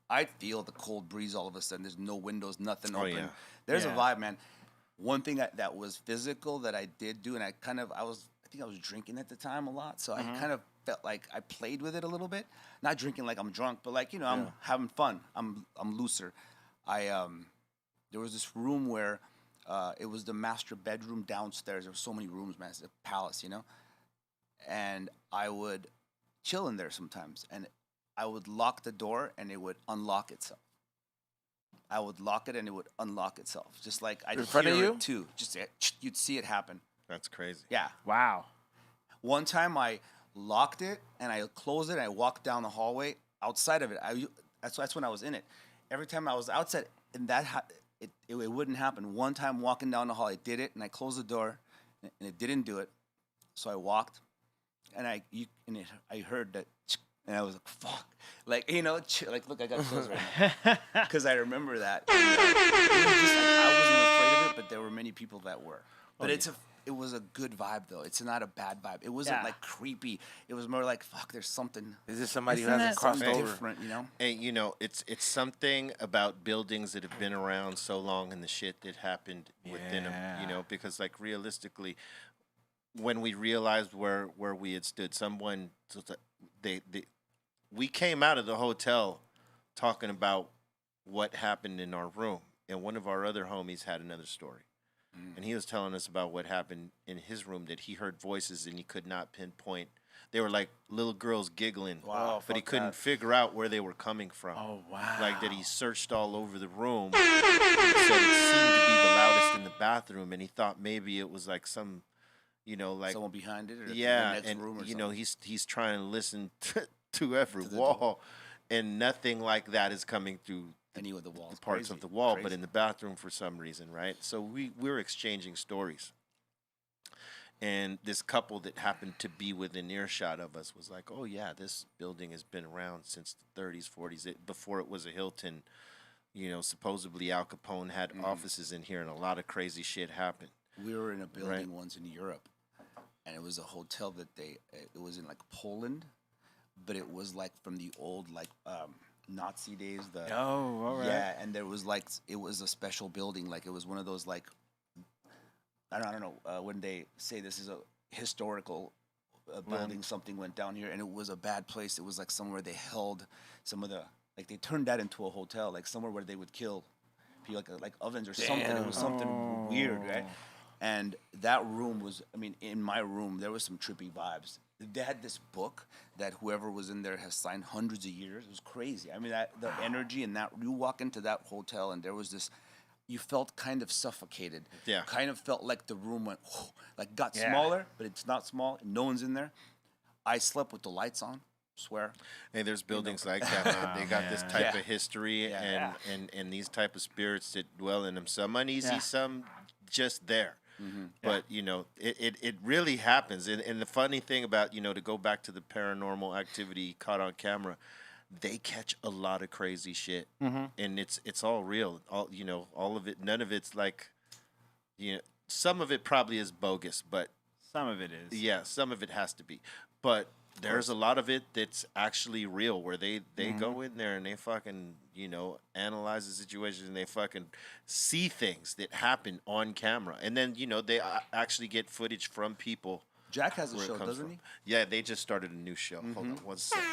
I feel the cold breeze all of a sudden. There's no windows, nothing Oh, open. yeah. There's Yeah. a vibe, man. One thing that was physical that I did do, and I think I was drinking at the time a lot, so I kind of felt like I played with it a little bit. Not drinking like I'm drunk, but like, you know, I'm having fun. I'm looser. there was this room where it was the master bedroom downstairs. There were so many rooms, man. It's a palace, you know. And I would chill in there sometimes, and I would lock the door, and it would unlock itself. I would lock it, and it would unlock itself, just like I'd In front of hear you? it too. Just you'd see it happen. That's crazy. Yeah. Wow. One time I locked it and I closed it and I walked down the hallway outside of it. That's when I was in it. Every time I was outside and it wouldn't happen. One time walking down the hall, I did it and I closed the door and it didn't do it. So I walked and I heard that and I was like, fuck. Like, you know, like, look, I got chills right now. Because I remember that. And, it was just like, I wasn't afraid of it, but there were many people that were. But it was a good vibe, though. It's not a bad vibe. It wasn't, like, creepy. It was more like, fuck, there's something. Is this somebody who Isn't hasn't that crossed something over? different, you know? And you know, it's something about buildings that have been around so long and the shit that happened within them. You know, because like realistically, when we realized where we had stood, we came out of the hotel talking about what happened in our room, and one of our other homies had another story. And he was telling us about what happened in his room, that he heard voices and he could not pinpoint. They were like little girls giggling, Wow, but he fuck couldn't that. figure out where they were coming from. Oh, wow. Like that he searched all over the room. He said it seemed to be the loudest in the bathroom, and he thought maybe it was like some, you know, like Someone behind it or yeah, the next and room or you know something. he's trying to listen to every the wall, and nothing like that is coming through Any of the walls. the parts Crazy, of the wall, but crazy. in the bathroom for some reason, right? So we're exchanging stories. And this couple that happened to be within earshot of us was like, oh, yeah, this building has been around since the 30s, 40s. Before it was a Hilton, you know, supposedly Al Capone had offices in here and a lot of crazy shit happened. We were in a building Right. once in Europe, and it was a hotel that it was in like Poland, but it was like from the old like Nazi days. Oh, all right. Yeah, and there was like it was a special building, like it was one of those like I don't know when they say this is a historical building, something went down here, and it was a bad place. It was like somewhere they held some of the like they turned that into a hotel, like somewhere where they would kill people, like ovens or something. It was something weird, right? And that room was, I mean, in my room, there was some trippy vibes. They had this book that whoever was in there has signed hundreds of years. It was crazy. I mean, the energy in that, you walk into that hotel and there was this, you felt kind of suffocated. Yeah. Kind of felt like the room went, like got Yeah. smaller, but it's not small. No one's in there. I slept with the lights on, swear. Hey, there's buildings like that, man. They got this type Yeah. of history Yeah. and these type of spirits that dwell in them. Some uneasy, Yeah. some just there. But, you know, it really happens. And the funny thing about, you know, to go back to the paranormal activity caught on camera, they catch a lot of crazy shit. And it's all real. All, you know, all of it, none of it's like, you know, some of it probably is bogus, but Some of it is. yeah, some of it has to be. But there's a lot of it that's actually real, where they go in there and they fucking, you know, analyze the situation and they fucking see things that happen on camera. And then, you know, they actually get footage from people. Jack has a where it show, comes doesn't from. he? Yeah, they just started a new show. Hold on one second.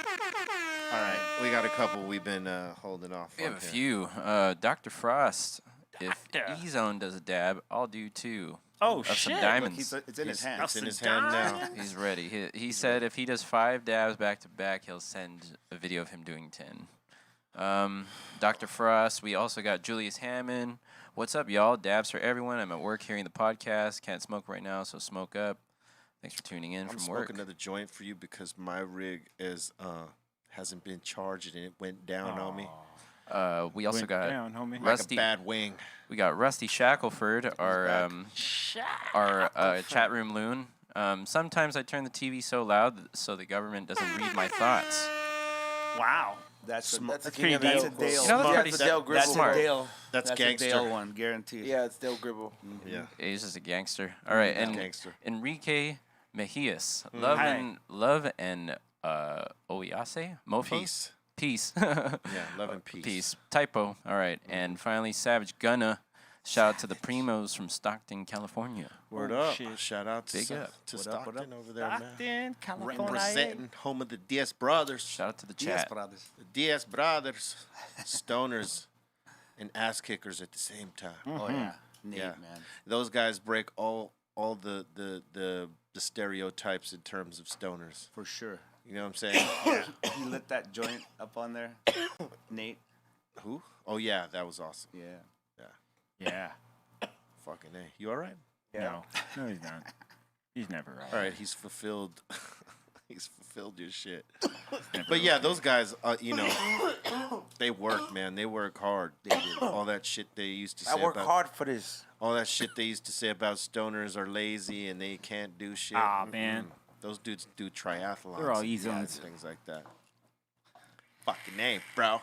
All right, we got a couple we've been holding off We on have a here. few. Dr. Frost. If Doctor. E-Zone does a dab, I'll do two. Oh, of some shit. Look, diamonds. It's in his hand. It's in his hand now. He's ready. He said if he does 5 dabs back to back, he'll send a video of him doing 10. Dr. Frost. We also got Julius Hammond. What's up, y'all? Dabs for everyone. I'm at work hearing the podcast. Can't smoke right now, so smoke up. Thanks for tuning in I'm from smoking work. another joint for you because my rig is hasn't been charged and it went down on me. We also Went got down, homie. Rusty. Like a bad wing. We got Rusty Shackelford, our chat room loon. Sometimes I turn the TV so loud so the government doesn't read my thoughts. Wow. That's That's a pretty King of deep. Dale. That's a Dale. You know, that's Yeah, pretty it's a Dale smart. That's Gribble. a Dale. That's a gangster. Dale one, guaranteed. Yeah, it's Dale Gribble. Yeah. He's just a gangster. All right, and Gangster. Enrique Mejias. Hi. Love and Oyase? Mofos? Peace. Yeah, love and peace. Peace. Typo. All right. And finally, Savage Gunna. Shout out to the Primos from Stockton, California. Word Oh, up. shit. Shout out to, Big up. to What up, what Stockton over there, man. Stockton, California. Representing home of the DS brothers. Shout out to the Yes, chat. brothers. The DS brothers. Stoners. and ass kickers at the same time. Oh yeah, Nate, Yeah. man. Those guys break all the stereotypes in terms of stoners. For sure. You know what I'm saying? He lit that joint up on there, Nate. Who? Oh yeah, that was awesome. Yeah. Yeah. Fucking A. You all right? No, he's not. He's never right. All right, he's fulfilled. He's fulfilled your shit. But yeah, those guys, you know, they work, man. They work hard. They do. All that shit they used to say I work about hard for this. all that shit they used to say about stoners are lazy and they can't do shit. Aw, man. Those dudes do triathlons. They're all and easy ones. things like that. Fucking name, bro.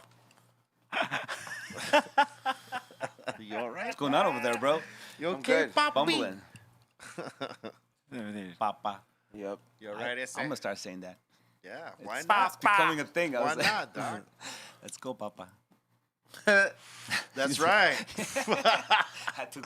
You all right? What's going on over there, bro? You I'm okay, good. Papa? Bumbling. Papa. Yep. You all right, I'm S.A.? gonna start saying that. Yeah, why It's not? becoming a thing. I Why was like, not, dog? Let's go, Papa. That's right. Had to.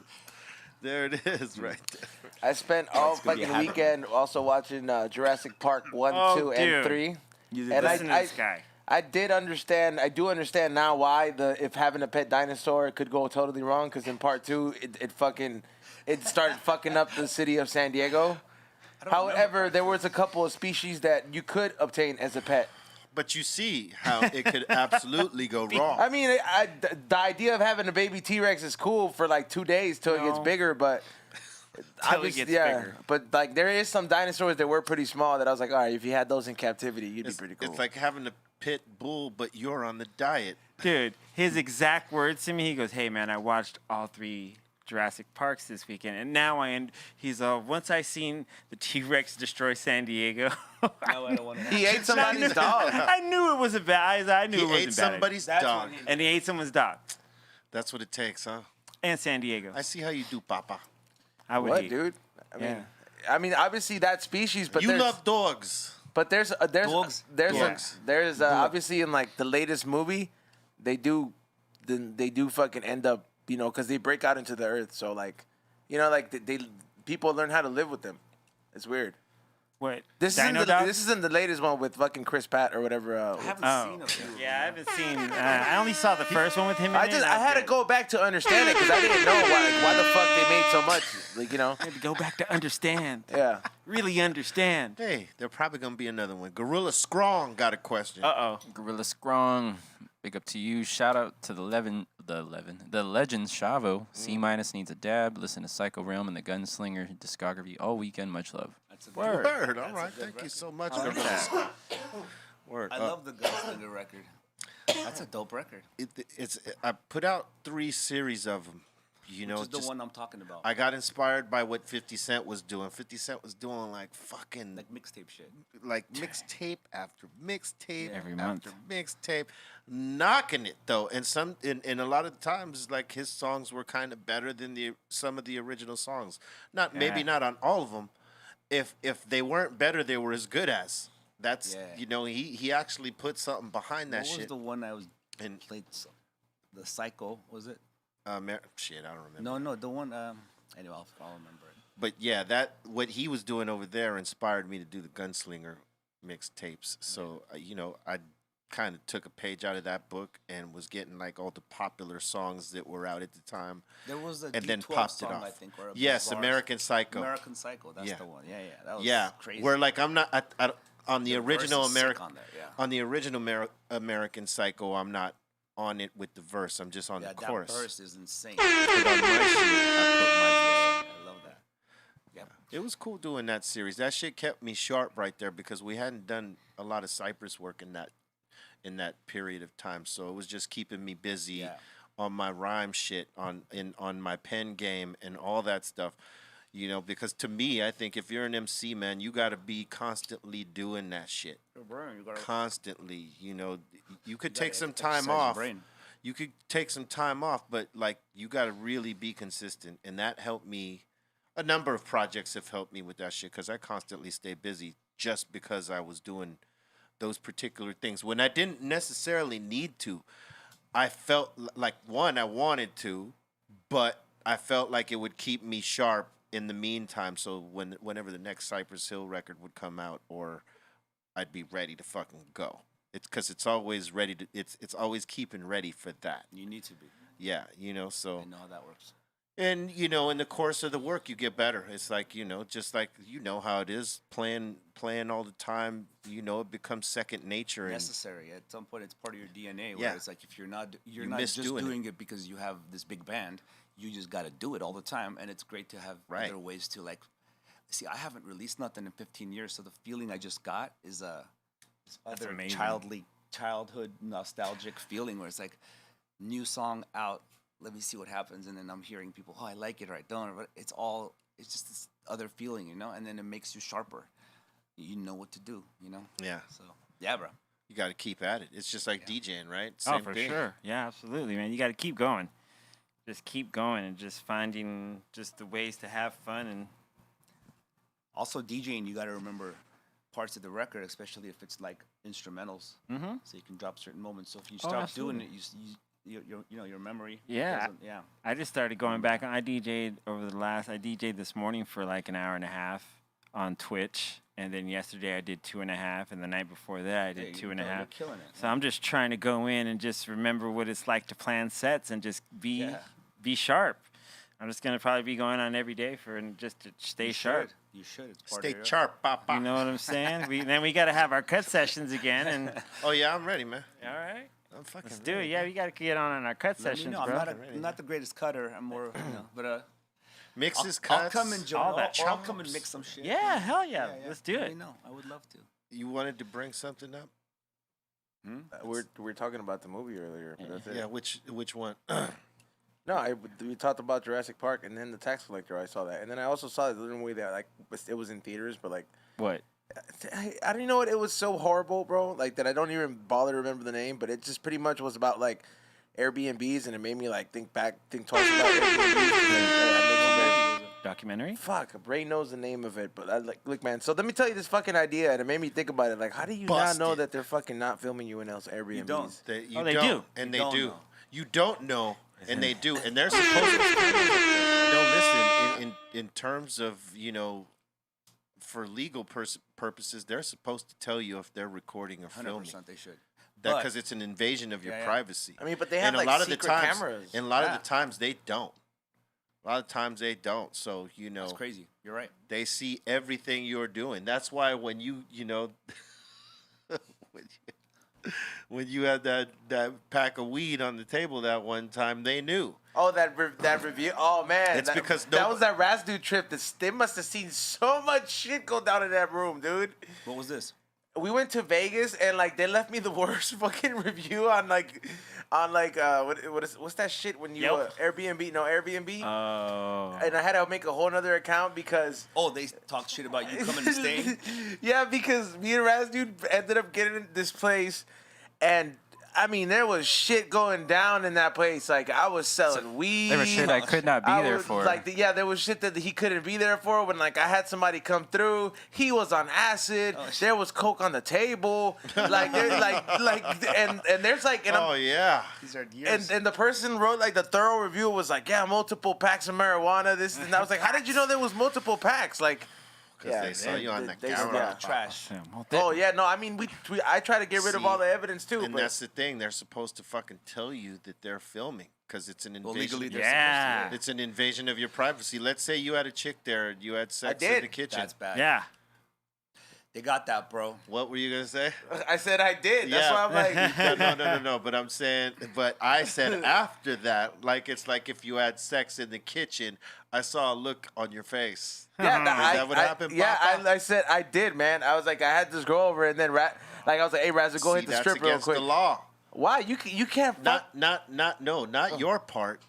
There it is, right there. I spent all gonna be a fucking habit. weekend also watching Jurassic Park 1, Oh, 2, dude. and 3. You And listen to this guy. I do understand now why if having a pet dinosaur could go totally wrong, because in part 2 it started fucking up the city of San Diego. However, there was a couple of species that you could obtain as a pet. But you see how it could absolutely go wrong. I mean, the idea of having a baby T-Rex is cool for like 2 days till it gets No. bigger, but Till it gets bigger. But like there is some dinosaurs that were pretty small that I was like, all right, if you had those in captivity, you'd be pretty cool. It's like having a pit bull, but you're on the diet. Dude, his exact words to me, he goes, "Hey man, I watched all 3 Jurassic Parks this weekend, and now he's once I seen the T-Rex destroy San Diego." No, I don't want to. He ate somebody's dog. I knew it was a bad. I knew He it wasn't ate bad. somebody's That's dog. when he- And he ate someone's dog. That's what it takes, huh? And San Diego. I see how you do, Papa. I would What, eat. dude? Yeah. I mean, obviously that species, but You there's, love dogs. but there's Dogs? there's obviously in like the latest movie, they do fucking end up, you know, because they break out into the earth. So like, you know, like they people learn how to live with them. It's weird. What? This Dino isn't dog? this isn't the latest one with fucking Chris Pratt or whatever. I haven't Oh. seen a few. Yeah, I haven't seen. I only saw the first one with him. In I it, just and I had to good. go back to understand it because I didn't know why the fuck they made so much. Like, you know. I had to go back to understand. Yeah. Really understand. Hey, there's probably gonna be another one. Gorilla Strong got a question. Uh-oh. Gorilla Strong. Big up to you. Shout out to the legend Shavo. C- needs a dab. Listen to Psycho Realm and the Gunslinger discography all weekend. Much love. That's a Word. All right. That's a good Thank you record. so much. I like Gorilla that. Strong. Word. I love the Gunslinger record. That's a dope record. I put out 3 series of them. You know, Which is the just- one I'm talking about. I got inspired by what 50 Cent was doing. 50 Cent was doing like fucking like mixtape shit. like mixtape after mixtape Every after month. mixtape, knocking it though. And and a lot of the times, like his songs were kind of better than some of the original songs. Maybe not on all of them. If they weren't better, they were as good as. That's Yeah. you know he actually put something behind that What was shit. the one I was And played? The Psycho was it? shit, I don't remember. No, the one. Anyway, I'll remember it. But yeah, what he was doing over there inspired me to do the Gunslinger mixtapes. So you know, I kind of took a page out of that book and was getting like all the popular songs that were out at the time, There was a and then D12 popped song, it off. I think. Or a Yes, Bizarre- American Psycho. American Psycho. That's Yeah. the one. Yeah. That was Yeah, crazy. where like I'm not on the verse original is sick American on there, yeah. on the original American Psycho. I'm not on it with the verse. I'm just on Yeah, the that chorus. verse is insane. But on my shit, I put my verse. I love that. Yeah. It was cool doing that series. That shit kept me sharp right there because we hadn't done a lot of Cypress work in that period of time. So it was just keeping me busy Yeah. on my rhyme shit, on my pen game and all that stuff. You know, because to me, I think if you're an MC, man, you got to be constantly doing that shit. Constantly, you know, you could take some time off. You could take some time off, but like you got to really be consistent, and that helped me. A number of projects have helped me with that shit because I constantly stay busy just because I was doing those particular things when I didn't necessarily need to. I felt like I wanted to, but I felt like it would keep me sharp in the meantime. So whenever the next Cypress Hill record would come out, or I'd be ready to fucking go. It's because it's always ready to. It's always keeping ready for that. You need to be. Yeah, you know, so. I know how that works. And you know, in the course of the work, you get better. It's like, you know, just like you know how it is playing all the time. You know, it becomes second nature. And Necessary. At some point, it's part of your DNA. Where Yeah. it's like if you're not You not miss just doing doing it because you have this big band. You just got to do it all the time, and it's great to have Right. other ways to like. See, I haven't released nothing in 15 years, so the feeling I just got is this other amazing. childhood nostalgic feeling where it's like, new song out. Let me see what happens, and then I'm hearing people, oh, I like it or I don't. But it's just this other feeling, you know, and then it makes you sharper. You know what to do, you know. yeah, So yeah, bro. you got to keep at it. It's just like DJing, right? Oh, Same for thing. sure. Yeah, absolutely, man. You got to keep going. Just keep going and just finding just the ways to have fun. And Also DJing, you got to remember parts of the record, especially if it's like instrumentals, so you can drop certain moments. So if you stop doing it, your memory. Yeah. doesn't- yeah. I just started going back. I DJ'd this morning for like an hour and a half on Twitch. And then yesterday I did 2.5. And the night before that I did Yeah, 2.5. you're killing it. So I'm just trying to go in and just remember what it's like to plan sets and just be sharp. I'm just going to probably be going on every day just to stay sharp. You should. It's part Stay of your- sharp, papa. You know what I'm saying? Then we got to have our cut sessions again. And Oh yeah, I'm ready, man. all right, I'm fucking let's do it. ready. Yeah, we got to get on our cut Let me sessions, know. bro. I'm not the greatest cutter. I'm more, but Mixes, I'll cuts. come and join. all that I'll come and chops. mix some shit. Yeah, hell yeah. Let's do Let it. me know. I would love to. You wanted to bring something up? We're talking about the movie earlier. But that's it. Yeah, which one? No, we talked about Jurassic Park and then the Tax Collector. I saw that, and then I also saw the other movie that like it was in theaters, but like What? I don't know what it was so horrible, bro. Like that I don't even bother to remember the name, but it just pretty much was about like Airbnbs, and it made me like think twice about Airbnbs. Documentary? Fuck, Ray knows the name of it, but I look, man. So let me tell you this fucking idea, and it made me think about it. Like, how do you Busted. not know that they're fucking not filming you in else Airbnbs? don't. That you Oh, they don't, do. and You they don't do. know. You don't know, and they do, and they're supposed to. No, listen. In terms of for legal purposes, they're supposed to tell you if they're recording or 100% filming. they should. That But- because it's an invasion of your Yeah, yeah. privacy. I mean, but they have and like a lot of the secret times, cameras. and a lot Yeah. of the times they don't. A lot of times they don't. So That's crazy. You're right. they see everything you're doing. That's why when when you had that pack of weed on the table that one time, they knew. Oh, that review. Oh man, It's because that was that Razdu trip. They must have seen so much shit go down in that room, dude. What was this? We went to Vegas and like they left me the worst fucking review on what's that shit when you Yelp? Airbnb? No, Airbnb. Oh. And I had to make a whole nother account because Oh, they talked shit about you coming to stay. yeah, because me and Raz dude ended up getting in this place, and I mean there was shit going down in that place. Like I was selling weed. There was shit I could not be there for. There was shit that he couldn't be there for. When like I had somebody come through, he was on acid. There was coke on the table. Like and there's like and I'm- Oh yeah. These are years. and the person wrote like the thorough review was like, yeah, multiple packs of marijuana. This and I was like, how did you know there was multiple packs? Like, Because they saw you on the they- camera. yeah. trash. Oh yeah, no, I mean I try to get rid of See, all the evidence too. And But that's the thing. They're supposed to fucking tell you that they're filming because it's an Well, invasion. legally, they're Yeah. supposed It's an invasion of your privacy. Let's say you had a chick there. You had sex in did. the to. kitchen. That's bad. Yeah. They got that, bro. What were you gonna say? I said I did. That's why I'm like, No. But I'm saying, but I said after that, like it's like if you had sex in the kitchen, I saw a look on your face. yeah, Is that what happened, Yeah, Papa? I said I did, man. I was like, I had this girl over, and then I was like, hey, Razza, go See, hit the that's strip real against quick. the law. Why you can't fuck? Not your part.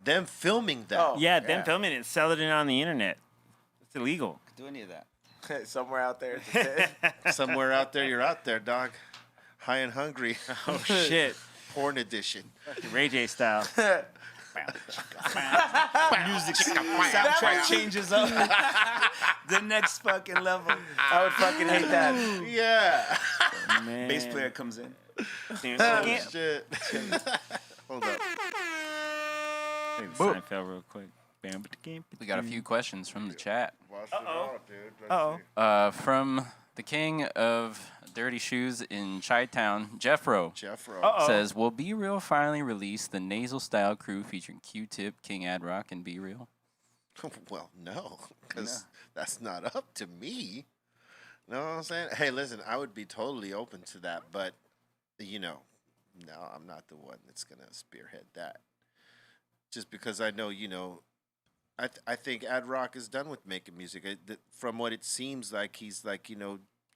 Them filming that. Oh. Yeah, them filming it, selling it on the internet. It's illegal. Do any of that. Somewhere out there. Somewhere out there, you're out there, dog. High and hungry. Oh, shit. Porn edition. Ray J style. Music soundtrack changes up. The next fucking level. I would fucking hate that. Yeah. Man. Bass player comes in. Oh, shit. Hold up. Seinfeld real quick. Bam, We got a few questions from the chat. Watch it out, dude. Let's Uh-oh. see. From the king of Dirty Shoes in Chi-Town, Jeffro. Jeffro. Says, will Be Real finally release the nasal style crew featuring Q-Tip, King Ad Rock, and Be Real? Well, no, because that's not up to me. Know what I'm saying? Hey, listen, I would be totally open to that, but, no, I'm not the one that's going to spearhead that. Just because I know, I think Ad Rock is done with making music. From what it seems like, he's like,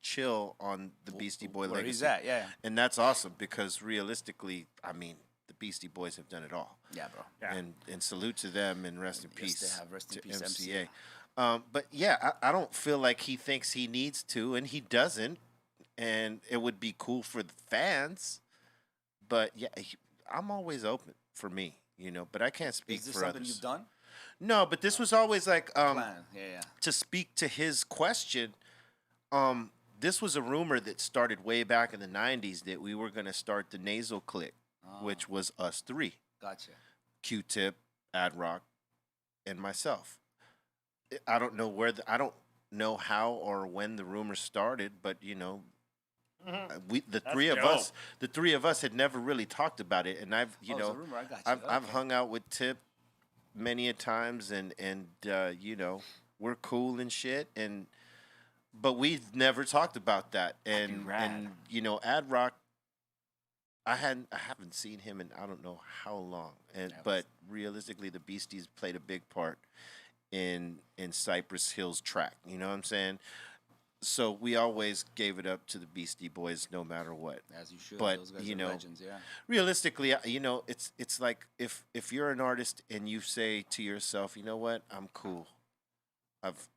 chill on the Beastie Boy legacy. Where he's at, yeah. And that's awesome because realistically, I mean, the Beastie Boys have done it all. Yeah, bro. Yeah. And salute to them and rest in Yes, peace. they have. Rest in to peace, MCA. MCA. But yeah, I don't feel like he thinks he needs to, and he doesn't. And it would be cool for the fans. But yeah, I'm always open for me, But I can't speak Is this for something others. you've done? No, but this was always like Plan. Yeah. to speak to his question. This was a rumor that started way back in the '90s that we were going to start the Nasal Click, which was us three: Gotcha. Q-Tip, Ad Rock, and myself. I don't know I don't know how or when the rumor started, but the three of us had never really talked about it, and I've it's a rumor. I got you. I've Okay. hung out with Tip many a times, and we're cool and shit, but we've never talked about that, and Ad Rock, I haven't seen him in I don't know how long, but realistically, the Beasties played a big part in Cypress Hill's track. You know what I'm saying? So we always gave it up to the Beastie Boys, no matter what. As you should. But Those guys are legends, yeah. realistically, it's like if you're an artist and you say to yourself, you know what, I'm cool. I've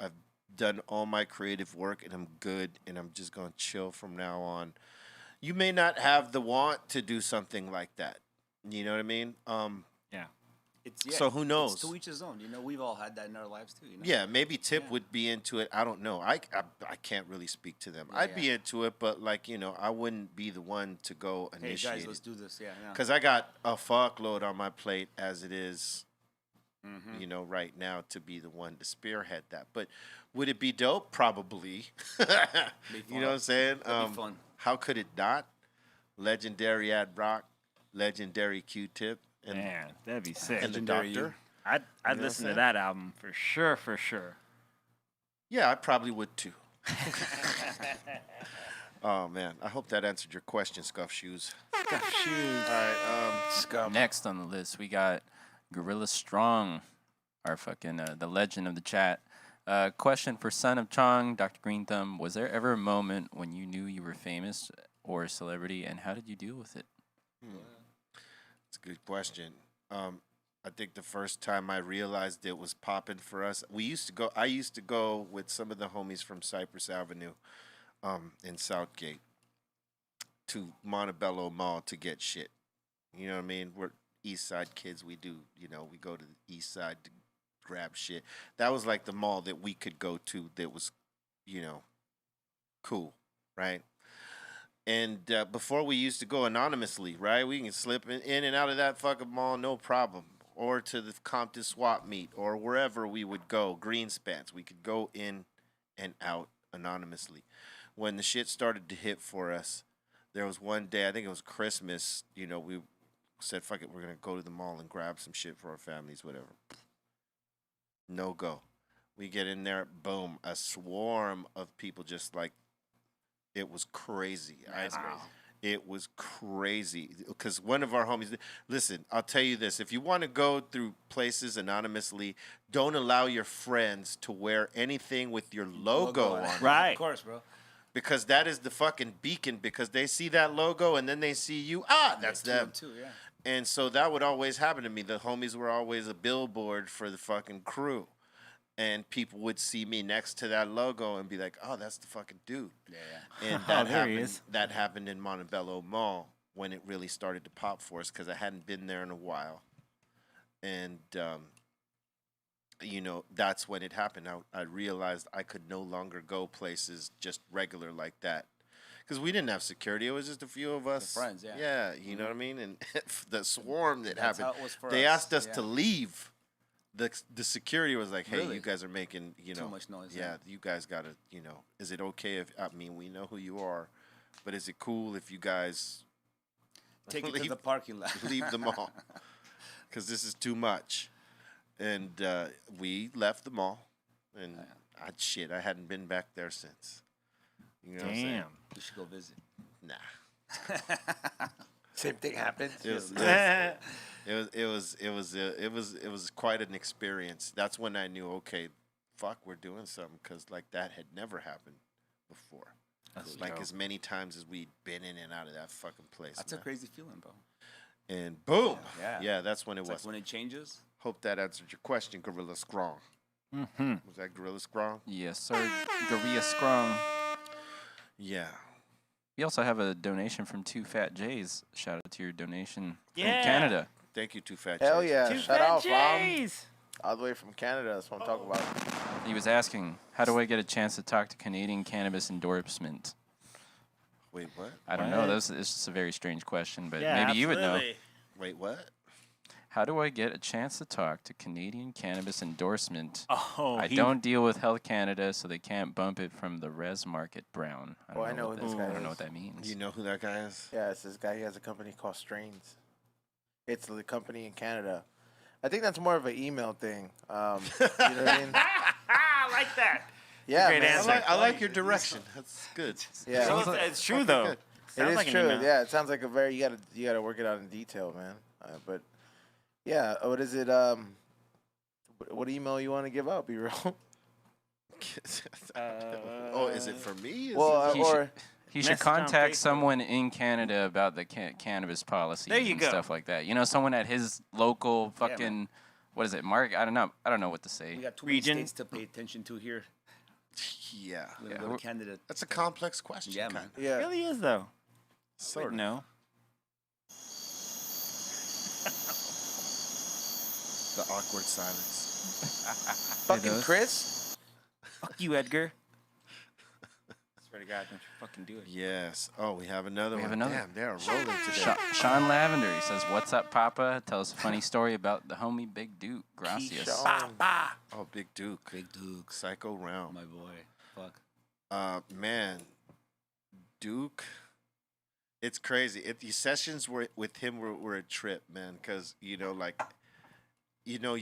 done all my creative work and I'm good and I'm just gonna chill from now on. You may not have the want to do something like that. You know what I mean? So who knows? It's to each his own. We've all had that in our lives too. Yeah, maybe Tip would be into it. I don't know. I can't really speak to them. I'd be into it, but I wouldn't be the one to go Hey initiate guys, let's it. do this. Yeah. Because I got a fuckload on my plate as it is, right now to be the one to spearhead that. But would it be dope? Probably. You know what I'm saying? That'd be fun. How could it not? Legendary Ad Rock, legendary Q-Tip, and Man, that'd be sick. and the Legendary Doctor. I'd what I'm listen to saying? that album for sure. Yeah, I probably would too. Oh man, I hope that answered your question, Scuff Shoes. All right, Next on the list, we got Gorilla Strong, our fucking the legend of the chat. Question for Son of Chong, Dr. Greenthumb: was there ever a moment when you knew you were famous or a celebrity, and how did you deal with it? it's a good question. I think the first time I realized it was popping for us, I used to go with some of the homies from Cypress Avenue, in Southgate, to Montebello Mall to get shit. You know what I mean? We're East Side kids. We do, we go to the East Side to grab shit. That was like the mall that we could go to that was, cool, right? And before we used to go anonymously, right? We can slip in and out of that fucking mall, no problem. Or to the Compton swap meet or wherever we would go, Greenspans. We could go in and out anonymously. When the shit started to hit for us, there was one day, I think it was Christmas, we said, fuck it, we're going to go to the mall and grab some shit for our families, whatever. No go. We get in there, boom, a swarm of people just like, it was crazy. It was crazy. Because one of our homies, listen, I'll tell you this. If you want to go through places anonymously, don't allow your friends to wear anything with your logo on it. Right. Of course, bro. Because that is the fucking beacon. Because they see that logo and then they see you. That's them. Too, yeah. And so that would always happen to me. The homies were always a billboard for the fucking crew. And people would see me next to that logo and be like, "Oh, that's the fucking dude." Yeah. And Oh, that there he happened. is. That happened in Montebello Mall when it really started to pop for us because I hadn't been there in a while, and that's when it happened. I realized I could no longer go places just regular like that because we didn't have security. It was just a few of us, friends, yeah. Yeah, you know what I mean. And the swarm that That's happened. how it was for they us, asked us yeah. to leave. The security was like, "Hey, Really? you guys are making, Too much noise, Yeah, yeah. you guys gotta, is it okay if we know who you are, but is it cool if you guys Take it to the parking lot. leave the mall? Because this is too much. And we left the mall, and I hadn't been back there since. You know what I'm saying? Damn. We should go visit. Nah. Same thing happened. It was quite an experience. That's when I knew, okay, fuck, we're doing something, because like that had never happened before. That's Like dope. as many times as we'd been in and out of that fucking place. That's man. a crazy feeling, bro. And boom, Yeah. that's when it It's was. like when it changes. Hope that answered your question, Gorilla Strong. Mm-hmm. Was that Gorilla Strong? Yes, sir. Gorilla Scrum. Yeah. We also have a donation from Two Fat J's. Shout out to your donation Yeah. from Canada. Thank you, Too Fat Hell Chicks. yeah! Two Shout Fat out, Fam. J's. All the way from Canada. That's what I'm talking about. He was asking, how do I get a chance to talk to Canadian cannabis endorsement? Wait, what? I don't know. It's just a very strange question, but Yeah, maybe you would know. absolutely. Wait, what? How do I get a chance to talk to Canadian cannabis endorsement? Oh, I don't deal with Health Canada, so they can't bump it from the res market brown. Oh, I know what who this guy I don't know is. what that means. You know who that guy is? Yeah, it's this guy. He has a company called Strains. It's the company in Canada. I think that's more of an email thing. You know what I mean? I like that. Yeah, Great man. answer. I like your direction. That's good. Yeah, So it's true though. good. it Sounds is like an true. email. Yeah, it sounds like a very you gotta work it out in detail, man. But yeah, what is it? What email you want to give out? Be real. Oh, is it for me? Is Well, He or He should Message on contact Facebook. someone in Canada about the cannabis policy There you and go. stuff like that. You know, someone at his local fucking what is it, Mark? I don't know what to say. We got too Region. many states to pay attention to here. yeah. We're Yeah, gonna go we're- to Canada. That's a complex question. Yeah, kinda. man. yeah, It really is though. Sort of. No. The awkward silence. fucking those. Chris. Fuck you, Edgar. Swear to God, don't you fucking do it. Yes. Oh, we have another We have one. another. Damn, they're rolling today. Sean Lavender, he says, "What's up, Papa? Tell us a funny story about the homie Big Duke. Gracias." Keyshawn. Oh, Big Duke. Big Duke, Psycho Realm. my boy. Fuck. Man, Duke. It's crazy. These sessions with him were a trip, man. Because you hear some of the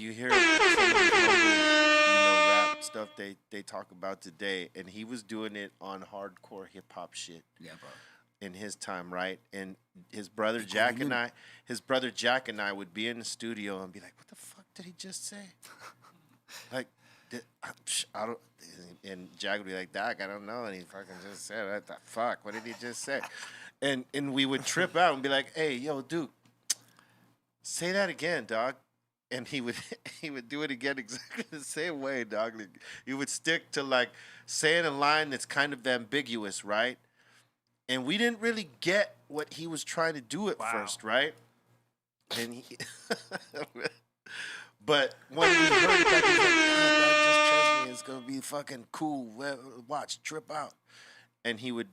rap stuff they talk about today, and he was doing it on hardcore hip hop shit Yeah, bro. in his time, right? And his brother Jack and I would be in the studio and be like, "What the fuck did he just say?" Like, I don't. And Jack would be like, "Doc, I don't know." And he fucking just said, "What the fuck? What did he just say?" And we would trip out and be like, "Hey, yo, Duke, say that again, dog." And he would do it again exactly the same way, dog. Like, he would stick to like saying a line that's kind of ambiguous, right? And we didn't really get what he was trying to do at first, right? And he, but when we heard it back, he was like, "God, dog, just trust me, it's gonna be fucking cool. Watch, trip out." And he would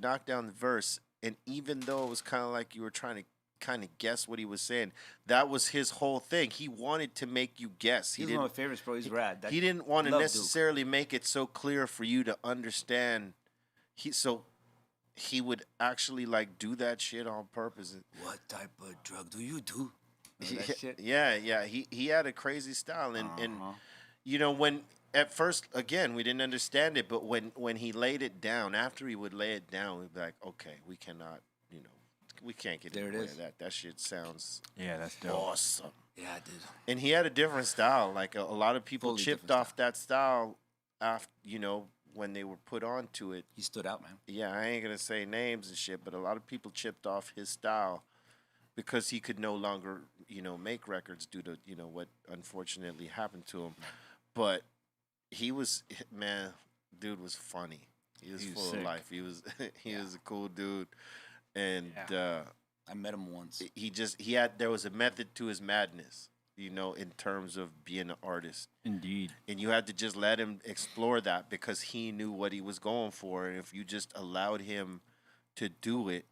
knock down the verse, and even though it was kind of like you were trying to kind of guess what he was saying, that was his whole thing. He wanted to make you guess. He's one of my favorites, bro. He's rad. He didn't want to love Duke. necessarily make it so clear for you to understand. He would actually like do that shit on purpose. What type of drug do you do? He- That shit. Yeah. He had a crazy style, and when at first again we didn't understand it, but when he laid it down, after he would lay it down, we'd be like, okay, we cannot, we can't get There in it the way is. of that. That shit sounds Yeah, that's dope. awesome. Yeah, dude. And he had a different style. Like a lot of people Totally chipped different off that style after, when they were put onto it. He stood out, man. Yeah, I ain't gonna say names and shit, but a lot of people chipped off his style because he could no longer, make records due to, what unfortunately happened to him. But he was, man, dude was funny. He was full sick. of life. He was was a cool dude. And I met him once. there was a method to his madness, in terms of being an artist. Indeed. And you had to just let him explore that because he knew what he was going for. And if you just allowed him to do it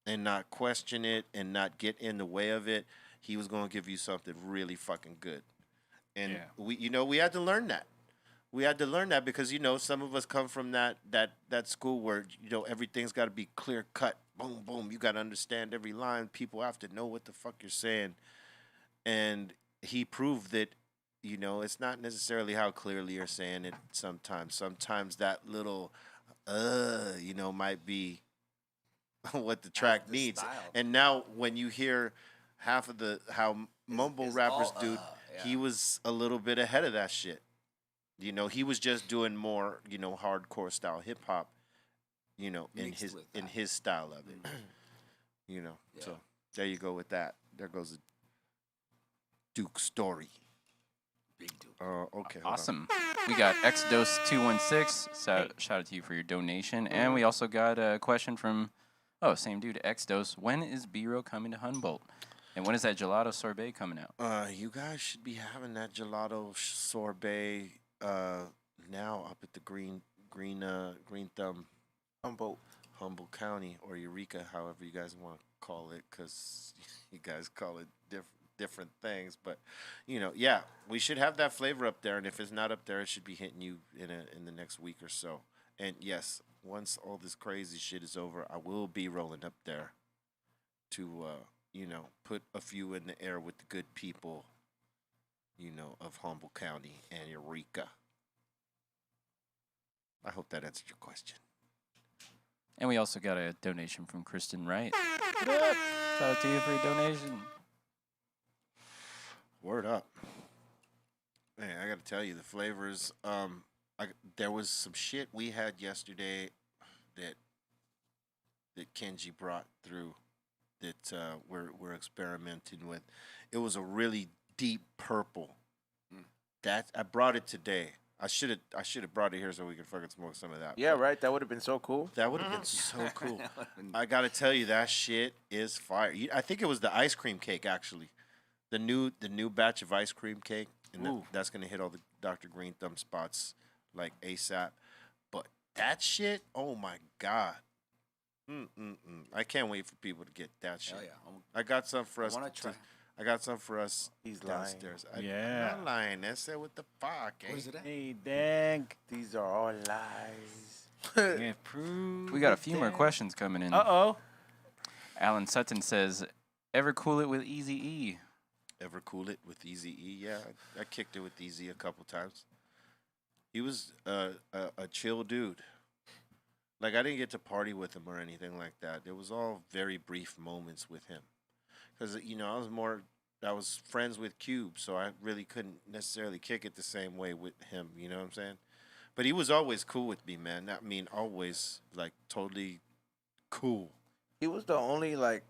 and not question it and not get in the way of it, he was going to give you something really fucking good. And Yeah. we had to learn that. We had to learn that because some of us come from that school where everything's got to be clear cut. Boom, boom. You got to understand every line. People have to know what the fuck you're saying. And he proved that it's not necessarily how clearly you're saying it. Sometimes that little might be what the track needs. style. And now when you hear half of how mumble rappers do, he was a little bit ahead of that shit. He was just doing more, hardcore style hip hop, in his style of it. So there you go with that. There goes the Duke story. Big Duke. Okay. hold on. Awesome. We got XDose216. Shout out to you for your donation. And we also got a question from, same dude, XDose. When is B-Roll coming to Humboldt? And when is that gelato sorbet coming out? You guys should be having that gelato sorbet now up at the Greenthumb Humboldt County or Eureka, however you guys want to call it, because you guys call it different things. But we should have that flavor up there, and if it's not up there, it should be hitting you in the next week or so. And yes, once all this crazy shit is over, I will be rolling up there to put a few in the air with the good people of Humboldt County and Eureka. I hope that answered your question. And we also got a donation from Kristen Wright. What up? Shout out to you for your donation. Word up. Man, I gotta tell you, the flavors, there was some shit we had yesterday that Kenji brought through that we're experimenting with. It was a really deep purple. That I brought it today. I should have brought it here so we could fucking smoke some of that. Yeah, right. That would have been so cool. That would have been so cool. I gotta tell you, that shit is fire. I think it was the ice cream cake actually, the new batch of ice cream cake, and that's gonna hit all the Dr. Greenthumb spots like ASAP. But that shit, oh my god. I can't wait for people to get that shit. Hell yeah. I got some for us. I want to try. I got some for us He's lying. downstairs. Yeah. I'm not lying. That's it. What the fuck? Eh? Where's it at? Hey, dang. These are all lies. Yeah, prove We got a few it, more dang. questions coming in. Uh-oh. Alan Sutton says, ever cool it with Easy E? Ever cool it with Easy E? Yeah, I kicked it with Easy a couple times. He was a chill dude. Like, I didn't get to party with him or anything like that. It was all very brief moments with him. Because, I was friends with Cube, so I really couldn't necessarily kick it the same way with him, you know what I'm saying? But he was always cool with me, man. I mean, always, like, totally cool. He was the only like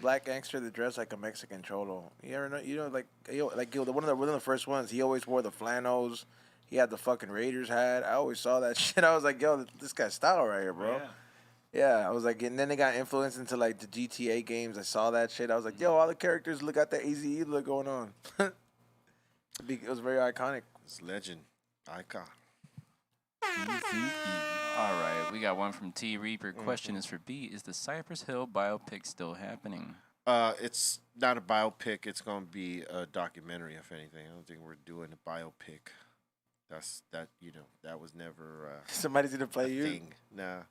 black gangster that dressed like a Mexican cholo. You ever know? One of the first ones. He always wore the flannels. He had the fucking Raiders hat. I always saw that shit. I was like, yo, this guy's style right here, bro. Yeah, I was like, and then they got influenced into like the GTA games. I saw that shit. I was like, yo, all the characters got that AZE look going on. It was very iconic. It's legend. Icon. All right, we got one from T. Reaper. Question is for B. Is the Cypress Hill biopic still happening? It's not a biopic. It's going to be a documentary, if anything. I don't think we're doing a biopic. That was never Somebody's gonna play a you. thing. Nah.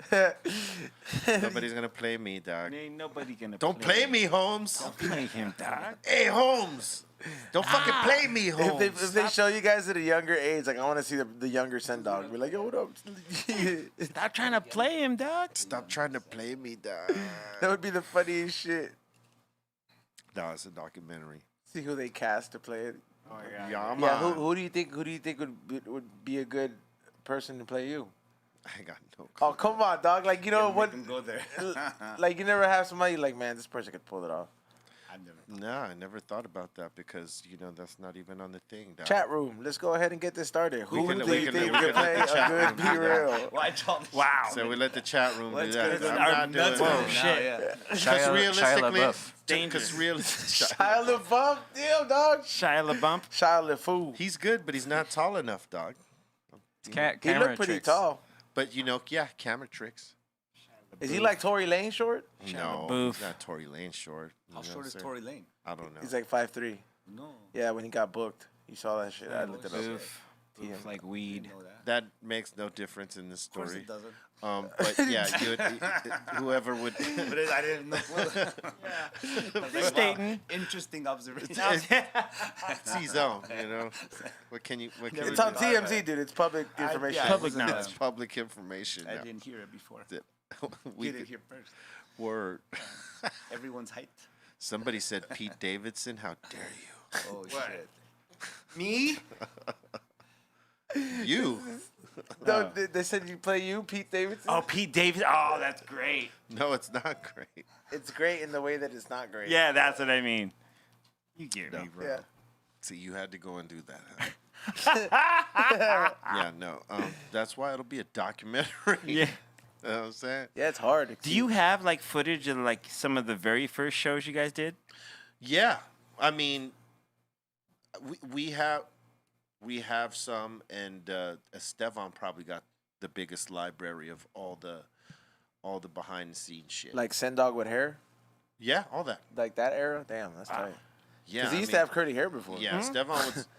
Nobody's going to play me, dog. Ain't nobody gonna Don't play me, Holmes. Don't play him, dog. Hey, Holmes. Don't fucking play me, Holmes. If they show you guys at a younger age, like I want to see the younger Sen Dog. Be like, yo, what up? Stop trying to play him, dog. Stop trying to play me, dog. That would be the funniest shit. No, it's a documentary. See who they cast to play it. Oh, yeah. Yeah, Who do you think would be a good person to play you? I got no Oh, come on, dog. Like, you know what? Go there. Like, you never have somebody like, man, this person could pull it off. I've never. No, I never thought about that because, that's not even on the thing, dog. Chat room. Let's go ahead and get this started. Who can- do we you can- think we could can play let the chat a room good do Be that. Real? Why told Wow. So we let the chat room do Let's that. get it. I'm not doing That's it. whoa, shit. Because Shia realistically, LaBeouf. because realistically, Shia LaBeouf? Damn, dog. Shia LaBeouf. Shia LaFou. he's good, but he's not tall enough, dog. He Camera looked pretty tricks. tall. But camera tricks. Is he like Tory Lane short? No, LaBeouf. he's not Tory Lane short. You How know short what is I'm Tory Lane? saying? I don't know. He's like 5'3". No. Yeah, when he got booked. You saw that shit. I looked it up. It's like weed. Know that. That makes no difference in this Of course story. it doesn't. But yeah, whoever would. But I didn't know. Stating. Interesting observation. C-zone, you know. What can you do? It's on TMZ, dude. It's public information. yeah, Public it wasn't, knowledge. It's public information. I now. didn't hear it before. We Get it did- here first. Word. Everyone's hyped. Somebody said Pete Davidson. How dare you? Oh shit. Me? You? No, they said you play you, Pete Davidson. Oh, Pete Davis. Oh, that's great. No, it's not great. It's great in the way that it's not great. Yeah, that's what I mean. You get me, bro. Yeah. See, you had to go and do that. Huh? Yeah, no. That's why it'll be a documentary. Yeah. You know what I'm saying? Yeah, it's hard. to Do keep- you have like footage of like some of the very first shows you guys did? Yeah. I mean, we have some, and Estevan probably got the biggest library of all the behind the scenes shit. like Send Dog with hair, yeah, all that. like that era? Damn, that's tight. Yeah, Because he I used mean, to have curly hair before. Yeah,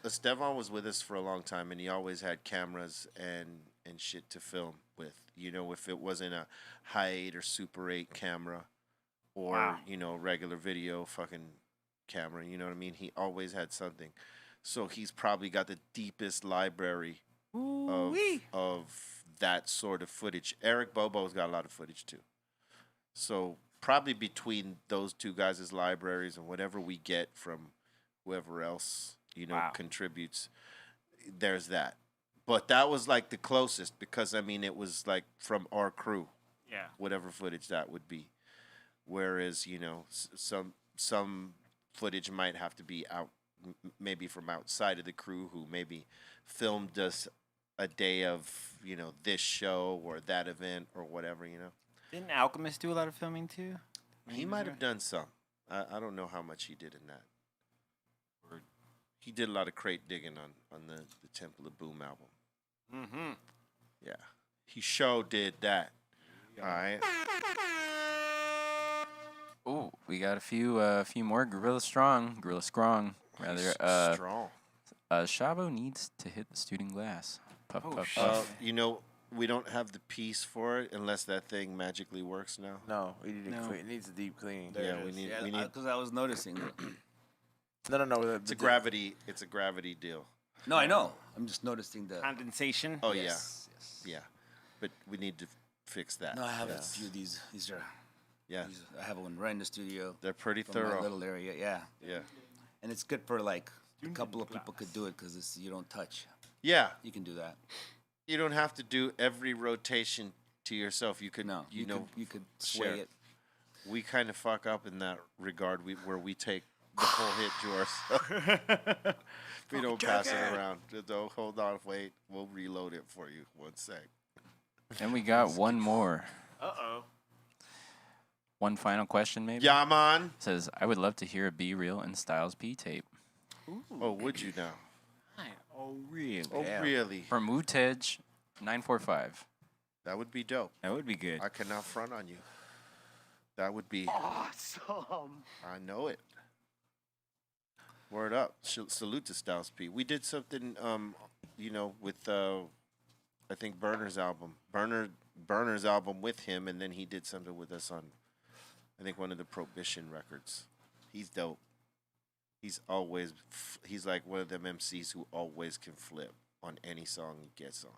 Estevan was with us for a long time, and he always had cameras and shit to film with. You know, if it wasn't a high 8 or Super 8 camera, or Wow. you know, regular video fucking camera, you know what I mean? He always had something. So he's probably got the deepest library of that sort of footage. Eric Bobo's got a lot of footage too. So probably between those two guys' libraries and whatever we get from whoever else, you know, Wow. contributes, there's that. But that was like the closest, because I mean it was like from our crew, Yeah. whatever footage that would be. Whereas, you know, some footage might have to be out, maybe from outside of the crew, who maybe filmed us a day of, you know, this show or that event or whatever, you know. Didn't Alchemist do a lot of filming too? He might have done some. I don't know how much he did in that. Or he did a lot of crate digging on the Temple of Boom album. Mm-hmm. Yeah. He sure did that. All right. Oh, we got a few more Gorilla Strong, rather. Strong. Shavo needs to hit the student glass. Puff, puff, puff. You know, we don't have the piece for it unless that thing magically works now. No, we need to No. clean. It needs a deep clean. Yeah, we need. Because I was noticing. No. It's a gravity. It's a gravity deal. No, I know. I'm just noticing the. Condensation. Oh Yes. yeah, but we need to fix that. No, I have That's- a few of these. These are. Yeah, I have one right in the studio. they're pretty From my thorough. little area, yeah. Yeah, And it's good for like a couple of people could do it because you don't touch. yeah. You can do that. You don't have to do every rotation to yourself. You could, No, you know, you could sway share. it. We kind of fuck up in that regard. Where we take the whole hit to ourselves. We don't pass it around. Just don't hold on, wait. We'll reload it for you. 1 sec. And we got one more. Uh-oh. One final question, maybe. Yeah, man. Says, I would love to hear a Be Real and Styles P tape. Oh, would you now? Oh, really? Oh, really? From Wutej 945. That would be dope. That would be good. I cannot front on you. That would be awesome. I know it. Word up. Salute to Styles P. We did something, you know, with, I think, Burner's album. Burner's album with him, and then he did something with us on, I think, one of the Prohibition records. He's dope. He's always, he's like one of them MCs who always can flip on any song he gets on.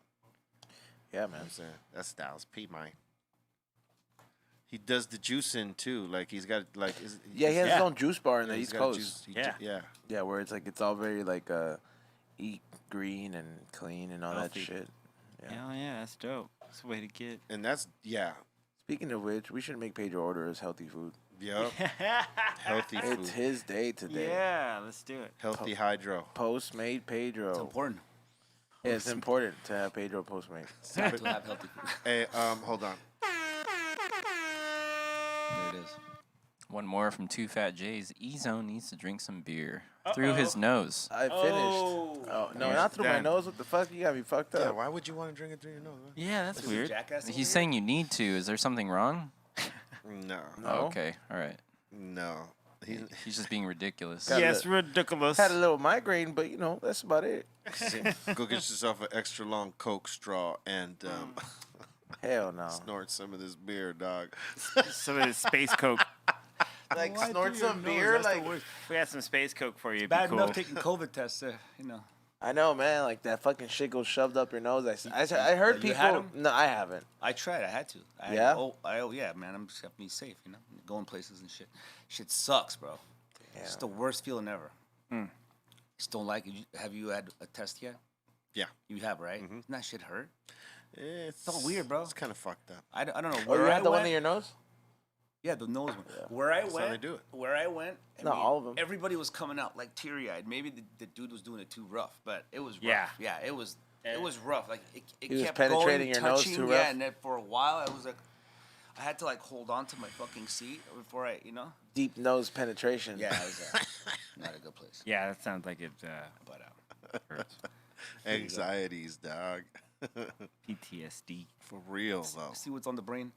Yeah, You know man. what I'm saying? That's Styles P, man. He does the juicing too. Like he's got like Yeah, he has his Yeah. own juice bar in the he's East got Coast. juice. Yeah. Yeah. Yeah, where it's like it's all very like eat green and clean and all Healthy. that shit. Yeah. Hell yeah, that's dope. That's the way to get. And that's Speaking of which, we should make Pedro order his healthy food. Yep. Healthy food. It's his day today. Yeah, let's do it. Healthy hydro. Postmate Pedro. It's important Yeah, it's important to have Pedro Postmate. to have healthy food. Hey, hold on. There it is. One more from Two Fat J's. E-Zone needs to drink some beer through his nose. I finished. Oh, no, not through my Done. nose. What the fuck? You got me fucked Yeah, up. why would you want to drink it through your nose? Man? Yeah, that's Is it weird. Jackass He's saying you need to. Is there something wrong? No. No? Oh, okay, all right. No. He's just being ridiculous. Got Yes, ridiculous. Had a little migraine, but that's about it. Go get yourself an extra long Coke straw and Hell no. snort some of this beer, dog. Some of this space coke. Like Why snort do your some nose? beer, That's the like worst. We had some space coke for you. It'd Bad be cool. enough taking COVID tests, I know, man. Like that fucking shit goes shoved up your nose. I heard You people. had 'em? No, I haven't. I tried. I had to. Yeah? Yeah, man. I'm just have to be safe, going places and shit. Shit sucks, bro. It's the worst feeling ever. Just don't like it. Have you had a test yet? Yeah. You have, right? Doesn't that shit hurt? It's all weird, bro. It's kind of fucked up. I don't know. Oh, Where you I had the one went- in your nose? Yeah, the nose one. Where I how went, they do it. Not all of 'em. Everybody was coming out like teary-eyed. Maybe the dude was doing it too rough, but it was rough. Yeah. It was rough. Like it He was kept penetrating going, your nose touching, too yeah, rough? and then for a while I was like, I had to like hold on to my fucking seat before I. Deep nose penetration. Yeah, it was not a good place. Yeah, that sounds like it But hurts. Anxieties, dog. PTSD. For real, though. see what's on the brain.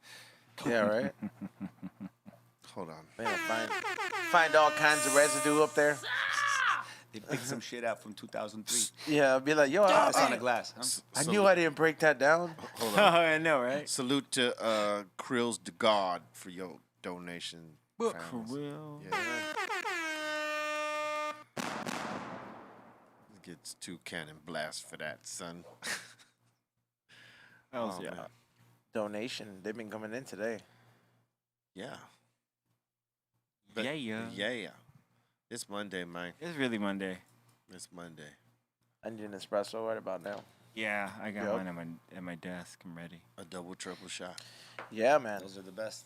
Yeah, right. Hold on. Man, find all kinds of residue up there. They picked some shit out from 2003. Yeah, I'll be like, yo, It's on the glass. Huh? I knew I didn't break that down. Hold Oh, on. I know, right? Salute to Krills to God for your donation. fams. Krill. Yeah. Gets 2 cannon blast for that, son. Oh, Oh, yeah. man. Donation. They've been coming in today. Yeah. Yeah. Yeah. It's Monday, man. It's really Monday. It's Monday. I need an espresso right about now. Yeah, I got Yep. one at my desk. I'm ready. A double, triple shot. Yeah, man. Those are the best.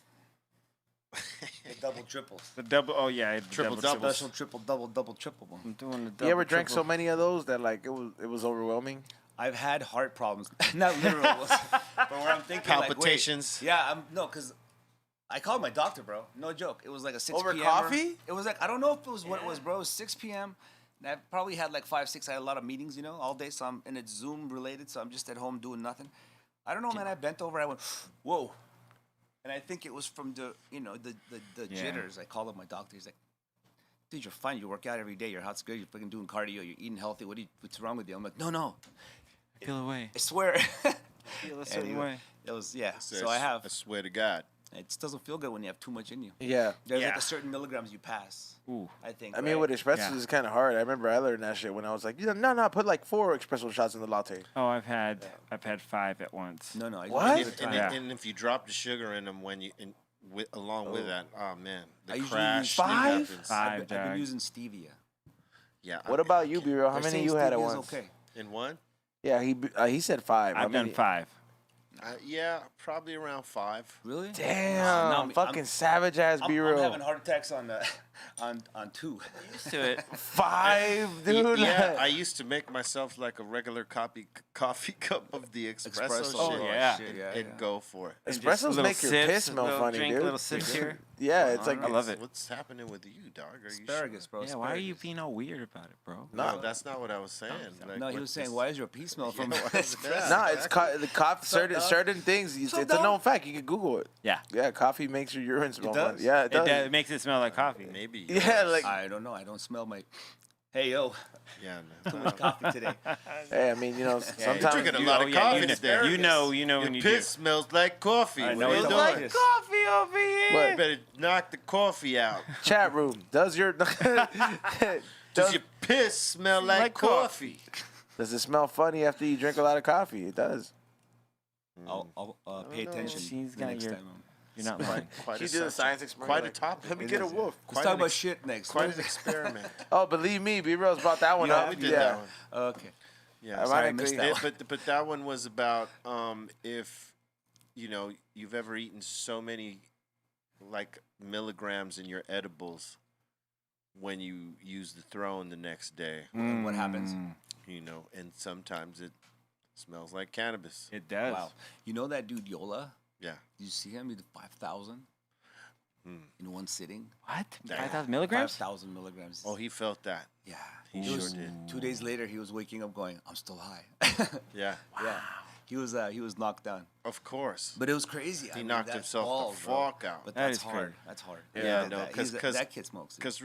The double triples. The double. Oh yeah, I had the Triple double. doubles. Special triple double double triple one. I'm doing the double. You ever drank so triple. many of those that like it was overwhelming? I've had heart problems, not literal, but where I'm thinking Palpitations. Like, wait, yeah, because I called my doctor, bro. No joke. It was like a 6 Over p.m. coffee? It was like I don't know if it was what it was, bro. It was 6 p.m. And I probably had like 5, 6. I had a lot of meetings, all day. So and it's Zoom related. So I'm just at home doing nothing. I don't know, man. I bent over. I went, whoa. And I think it was from the the Yeah. jitters. I called up my doctor. He's like, dude, you're fine. You work out every day. Your heart's good. You're fucking doing cardio. You're eating healthy. What's wrong with you? I'm like, no. Peel away. I swear. Feel a certain Anyway, way. It was, yeah. Says, So I have. I swear to God. It just doesn't feel good when you have too much in you. Yeah. There's like Yeah. a certain milligrams you pass. Ooh. I think. I mean, with espressos, Yeah. it's kind of hard. I remember I learned that shit when I was like, no, put like 4 espresso shots in the latte. Oh, I've had 5 at once. No. I What? usually do it Yeah. And if you drop the sugar in them along with that, oh man, the I usually crash use five? happens. 5, I've been Jack. using stevia. Yeah. What about you, B-Real? How They're many saying you had at stevia is once? Okay. In one? Yeah, he said 5. I've done 5. Yeah, probably around 5. Really? Damn, No, I'm- fucking savage ass I'm B-Real. having heart attacks on 2. Used to it. 5, dude. Yeah, I used to make myself like a regular coffee cup of the espresso, Espresso. shit, Oh, yeah. and go for it. And just Espressos little make your sips, piss smell little funny, drink, dude. Little sips here. Yeah, it's like I love it. What's happening with you, dog? Are you Asparagus, bro. Yeah, why are you asparagus. being all weird about it, bro? No, that's not what I was saying. Like, No, he what was saying, this- why is your pee smell from Yeah, why is that? Nah, it's the coffee. Certain things. It's a dog. known fact. You can Google it. Yeah. Yeah, coffee makes your urine smell does? funny. Yeah, it does. It makes it smell like coffee. Maybe. Yeah, yours. like I don't know. I don't smell my. Hey, yo. Yeah, Too no. much coffee today. hey, I mean, sometimes drinking a you- lot of coffee you know, today. you know Your when you piss smells like coffee. I What know are you it's doing? like do. Coffee over here. What? You better knock the coffee out. chat room. Does your Does your piss smell like coffee? does it smell funny after you drink a lot of coffee? It does. I'll pay attention She's the got next your- time. You're not lying. Quite You a do the subject. science experiment. Quite a like, topic. Let me It get a is. wolf. Let's talk about shit next. Quite What an is it? experiment. Oh, believe me, B-Real's brought that one up. We did yeah. that one. Okay. Yeah. Sorry, I Ironically, missed that one. But that one was about if you've ever eaten so many like milligrams in your edibles when you use the throne the next day, And what happens? and sometimes it smells like cannabis. It does. Wow. You know that dude Yola? Yeah. Did you see him? He did 5,000 in one sitting. What? Damn. 5,000 milligrams? 5,000 milligrams. Oh, he felt that. yeah. He It sure was- did. 2 days later, he was waking up going, I'm still high. Yeah. Yeah. he was knocked down. Of course. But it was crazy. He knocked that's himself balls, the bro. fuck out. But That that's is hard. crazy. That's hard. Yeah, no, that kid smokes. Because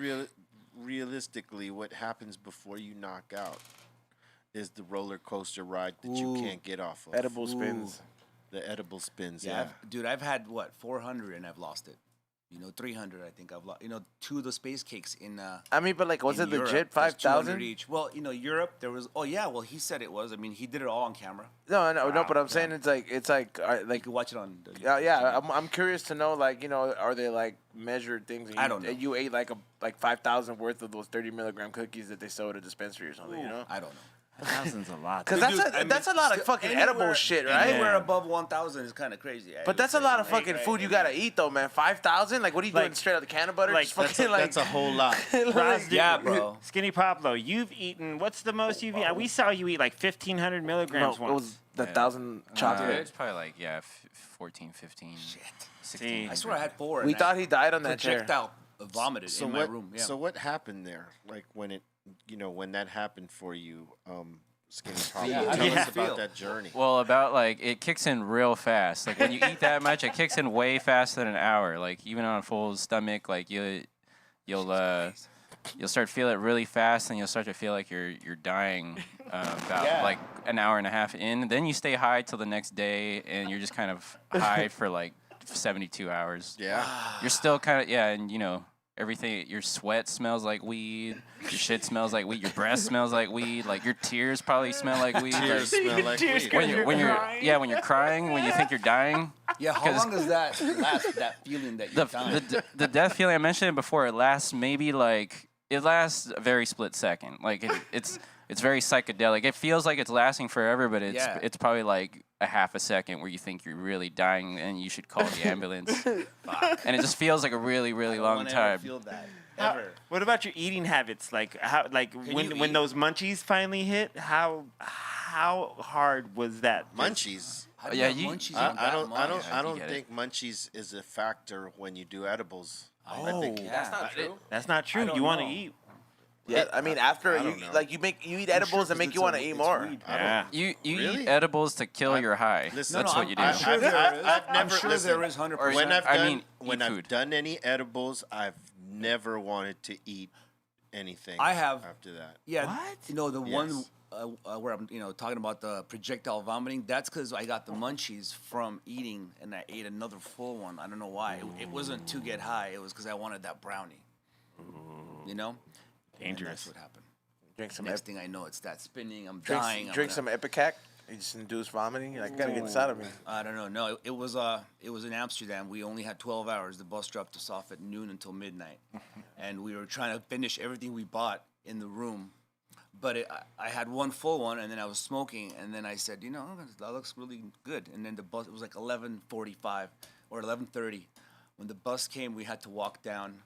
realistically, what happens before you knock out is the roller coaster ride that you can't get off of. Edible spins. The edible spins, Yeah, yeah. dude, I've had 400 and I've lost it. 300, I think I've lost. 2 of the space cakes in. I mean, but like, was in it legit Europe, there's 200 5,000? each? Well, Europe, there was. Oh yeah, well he said it was. I mean, he did it all on camera. No, no, but I'm saying it's like You can watch it on. yeah. I'm curious to know, like, are they like measured things? And I don't know. You ate like 5,000 worth of those 30 milligram cookies that they sell at a dispensary or something, I don't know. Thousands a lot. Because that's a lot of fucking edible shit, right? Anywhere above 1,000 is kind of crazy. But that's a lot of fucking food you gotta eat, though, man. 5,000? Like, what are you doing Like- straight out the can of butter? like, Just fucking, like, That's a whole lot. Roz, dude, Yeah, bro. Skinny Pablo, you've eaten. What's the most you've eaten? We saw you eat like 1,500 milligrams no, it once. was the 1,000 chocolate. It's probably like 14, 15, 16. I swear I had 4. We and thought he died on that chair. projectile vomited in my room. Yeah. So what happened there? Like when it, when that happened for you, Skinny Pablo, Yeah, tell yeah. us about that journey. Well, about like it kicks in real fast. Like when you eat that much, it kicks in way faster than an hour. Like even on a full stomach, like you'll start to feel it really fast, and you'll start to feel like you're dying about like an hour and a half in. Then you stay high till the next day, and you're just kind of high for like 72 hours. Yeah. You're still kind of and everything. Your sweat smells like weed. Your shit smells like weed. Your breath smells like weed. Like your tears probably smell like weed. Tears Like, smell like weed. when you're crying, when you think you're dying. Yeah, how long does that last? That feeling that you're dying. The death feeling, I mentioned it before, it lasts maybe it lasts a very split second. Like it's very psychedelic. It feels like it's lasting forever, but it's probably like a half a second where you think you're really dying and you should call the ambulance. And it just feels like a really, really I don't long wanna time. ever feel that ever. What about your eating habits? Like when eat? those munchies finally hit, how hard was that? Munchies. How do Yeah, have you- munchies I on that don't much? I don't get it. think munchies is a factor when you do edibles. Oh, I think yeah. not true. That's not true. don't You want to know. eat. Yeah, I mean, after I you don't know. like you eat edibles that make you want to eat more. Yeah. You Really? eat edibles to kill your high. Listen, That's what you do. I'm sure I've never- there listen, is 100%. Or when I've I done mean, when eat I've food. done any edibles, I've never wanted to eat anything. I have. after that. Yeah, What? the one where I'm talking about the projectile vomiting. That's because I got the munchies from eating, and I ate another full one. I don't know why. It wasn't to get high. It was because I wanted that brownie. And Dangerous. that's what happened. Drink some Next thing I know, it's that spinning. I'm dying. I'm drink gonna- some Epicac. You just induce vomiting. You're like, gotta get this out of me. I don't know. No, it was in Amsterdam. We only had 12 hours. The bus dropped us off at noon until midnight, and we were trying to finish everything we bought in the room. But I had one full one, and then I was smoking, and then I said, that looks really good. And then the bus, it was like 11:45 or 11:30. When the bus came, we had to walk down.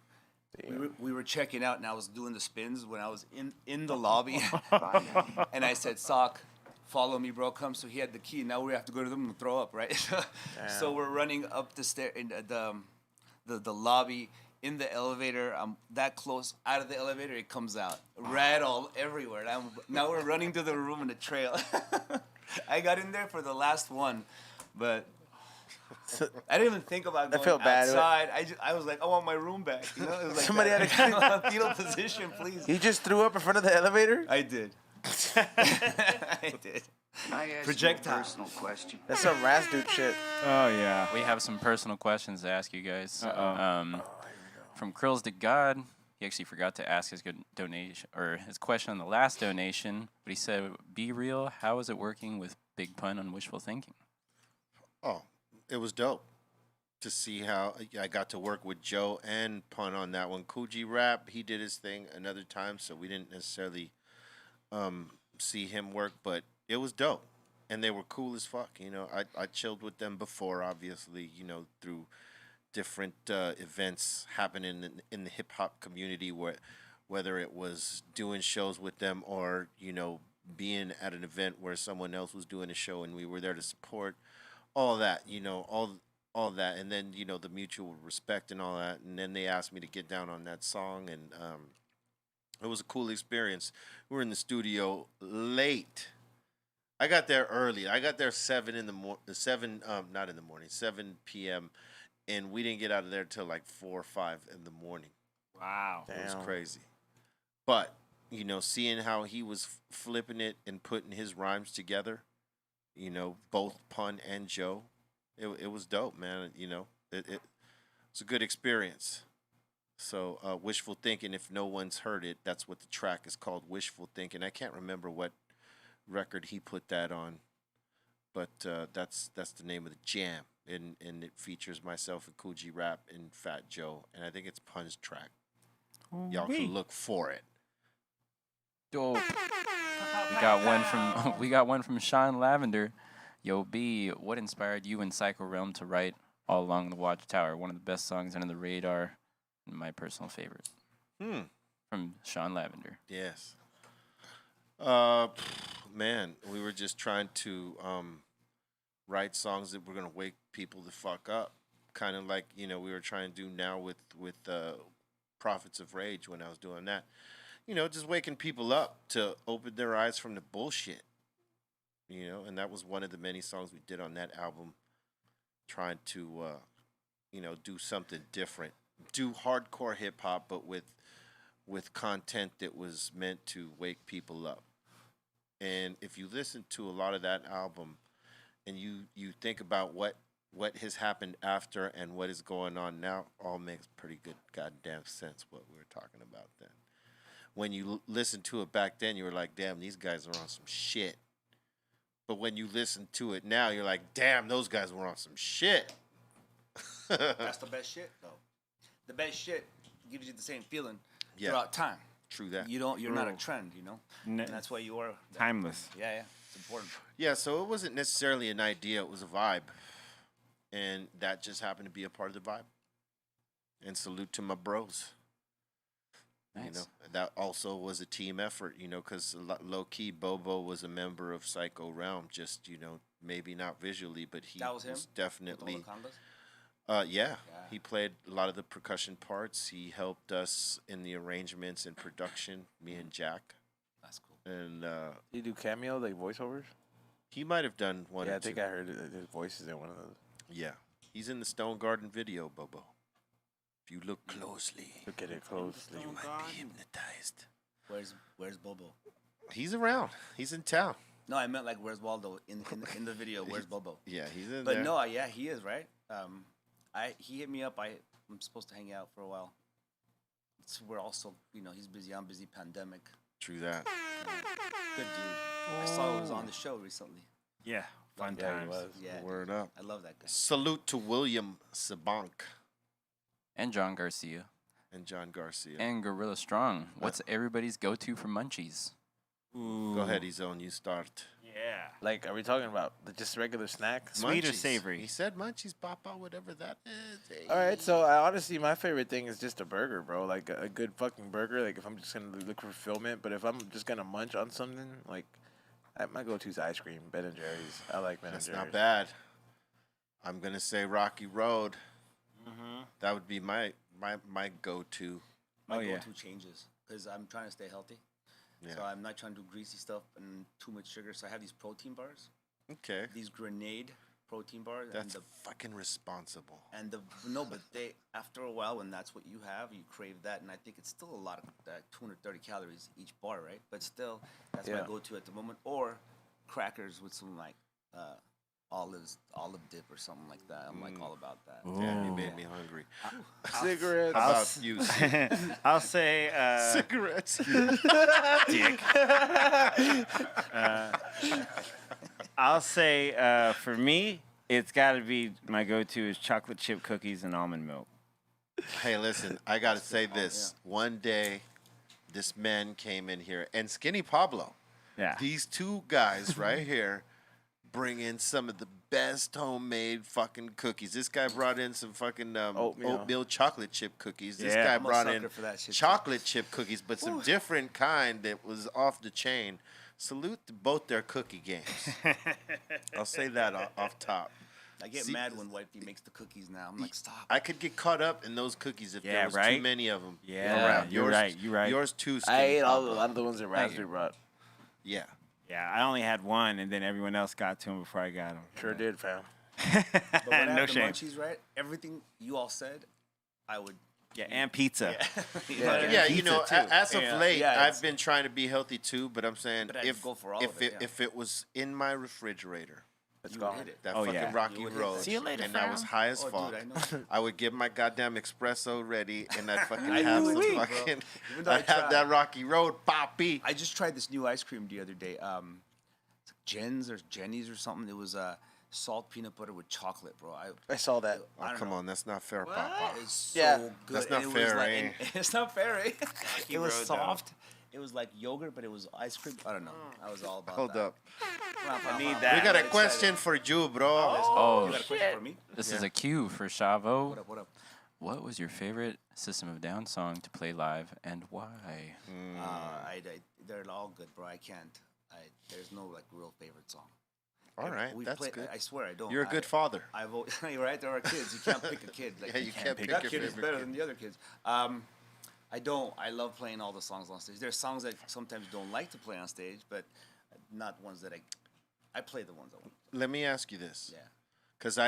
We were checking out, and I was doing the spins when I was in the lobby, and I said, "Sock, follow me, bro. Come." So he had the key. Now we have to go to them and throw up, right? So we're running up the stair in the lobby in the elevator. I'm that close out of the elevator. It comes out red all everywhere. Now we're running to the room in the trail. I got in there for the last one, but I didn't even think about going felt bad. outside. I was like, I want my room back. It was like Somebody that. had fetal position, please. You just threw up in front of the elevator? I did. I did. Can I ask Projectile. you a personal question? That's some Ras dude shit. Oh yeah. We have some personal questions to ask you guys. Uh-oh. From Krills to God, he actually forgot to ask his good donation or his question on the last donation, but he said, "Be real. How is it working with Big Pun on Wishful Thinking?" Oh, it was dope to see how I got to work with Joe and Pun on that one. Coogee Rap, he did his thing another time, so we didn't necessarily see him work, but it was dope. And they were cool as fuck. I chilled with them before, obviously, through different events happening in the hip hop community, whether it was doing shows with them or, being at an event where someone else was doing a show and we were there to support. All that, all that, and then the mutual respect and all that, and then they asked me to get down on that song, and it was a cool experience. We were in the studio late. I got there early. I got there 7 in the not in the morning, 7 p.m. and we didn't get out of there till like 4 or 5 in the morning. Wow. It was crazy. But, you know, seeing how he was flipping it and putting his rhymes together, you know, both Pun and Joe, it was dope, man. You know, it's a good experience. So, Wishful Thinking, if no one's heard it, that's what the track is called, Wishful Thinking. I can't remember what record he put that on, but that's the name of the jam. And it features myself and Coogee Rap and Fat Joe, and I think it's Pun's track. Y'all can look for it. Dope. We got one from Sean Lavender. Yo, B, what inspired you and Psycho Realm to write All Along the Watchtower? One of the best songs under the radar, and my personal favorite. From Sean Lavender. Yes. Man, we were just trying to write songs that were gonna wake people the fuck up, kind of like, you know, we were trying to do now with Prophets of Rage when I was doing that. You know, just waking people up to open their eyes from the bullshit. You know, and that was one of the many songs we did on that album, trying to, you know, do something different, do hardcore hip hop, but with content that was meant to wake people up. And if you listen to a lot of that album, and you think about what has happened after and what is going on now, all makes pretty good goddamn sense what we were talking about then. When you listen to it back then, you were like, damn, these guys are on some shit. But when you listen to it now, you're like, damn, those guys were on some shit. That's the best shit, though. The best shit gives you the same feeling throughout time. True that. You're not a trend, you know? And that's why you are Timeless. Yeah, it's important. Yeah, so it wasn't necessarily an idea, it was a vibe. And that just happened to be a part of the vibe. And salute to my bros. Nice. You know, that also was a team effort, you know, because low-key Bobo was a member of Psycho Realm, just, you know, maybe not visually, but he That was him? definitely... With all the congas? Yeah, he played a lot of the percussion parts. He helped us in the arrangements and production, me and Jack. That's cool. And Did you do cameo, like voiceovers? he might have done one Yeah, or I think two. I heard his voices in one of those. Yeah, he's in the Stone Garden video, Bobo. If you look closely, Look at it closely. you might be hypnotized. Where's Bobo? He's around. He's in town. No, I meant like where's Waldo in the video? Where's Bobo? Yeah, he's in But there. no, yeah, he is right. He hit me up. I'm supposed to hang out for a while. We're also, you know, he's busy. I'm busy. Pandemic. True that. Good dude. I saw he was on the show recently. Yeah. Fun Yeah, he times. was. Yeah, Word dude. up. I love that guy. Salute to William Sabank And John Garcia. and John Garcia. And Gorilla Strong. What's everybody's go-to for munchies? Go ahead, Ezone. You start. Yeah. Like, are we talking about just regular snacks? Sweet or Munchies. savory? He said munchies, papa, whatever that is. Hey. All right, so honestly, my favorite thing is just a burger, bro. Like a good fucking burger. Like if I'm just gonna look for fulfillment, but if I'm just gonna munch on something, like my go-to is ice cream, Ben and Jerry's. I like Ben That's and Jerry's. not bad. I'm gonna say Rocky Road. That would be my go-to. My Oh, yeah. go-to changes because I'm trying to stay healthy. Yeah. So I'm not trying to do greasy stuff and too much sugar. So I have these protein bars, Okay. these grenade protein bars, That's fucking responsible. but they after a while when that's what you have, you crave that, and I think it's still a lot of 230 calories each bar, right? But still, that's my Yeah. go-to at the moment. Or crackers with some like olive dip or something like that. I'm like all about that. Damn, you made me hungry. Cigarettes. How about you? I'll say Cigarettes. dick. I'll say for me, it's got to be my go-to is chocolate chip cookies and almond milk. Hey, listen, I gotta say this. One day, this man came in here, and Skinny Pablo. Yeah. These two guys right here bring in some of the best homemade fucking cookies. This guy brought in some fucking oatmeal chocolate chip cookies. This Yeah. guy I'm a brought in sucker for that shit, too. chocolate chip cookies, but some different kind that was off the chain. Salute to both their cookie games. I'll say that off top. I get mad when Wifey makes the cookies now. I'm like, stop. I could get caught up in those cookies if there Yeah, was right? too many of them. Yeah, around. you're right, you're right. Yours too, I Skinny ate a Pablo. lot of the ones that Raspberry brought. Yeah. Yeah, I only had one, and then everyone else got to him before I got him. Sure did, fam. But when I No had the shame. munchies, right? Everything you all said, I would. Yeah, and pizza. Yeah, you know, too. as of Yeah. late, Yeah, I've it's- been trying to be healthy too. But I'm saying, But I'd if go for all if of it, yeah. if it was in my refrigerator, Let's You go. would hit it. that Oh, fucking yeah. Rocky You would hit Road, that See you later, and I was fam. high as Oh, fuck, dude, I know. I would get my goddamn espresso ready, and I'd fucking I have knew some it too, bro. fucking. Even though I I'd have tried. that Rocky Road poppy. I just tried this new ice cream the other day. It's Jen's or Jenny's or something. It was salt peanut butter with chocolate, bro. I saw that. Oh, come on, that's not fair, What? Papa. It's so Yeah. good. That's not and it was fair, like, eh? and it's not fair, eh? It was Road, though. soft. It was like yogurt, but it was ice cream. I don't know. I was all about Hold that. up, I need we that. got a Excited. question for you, bro. Oh, You got a question for me? this is a cue for Shavo. What up? What up? What was your favorite System of a Down song to play live, and why? They're all good, bro. I can't. There's no like real favorite song. All right, We that's play, good. I swear I don't. You're a good father. You're right. There are kids. You can't pick a kid. Like, Yeah, you can't pick that your kid is favorite better kid. than the other kids. I don't. I love playing all the songs on stage. There's songs that sometimes don't like to play on stage, but not ones that I play the ones I want. Let me ask you this. Yeah. Because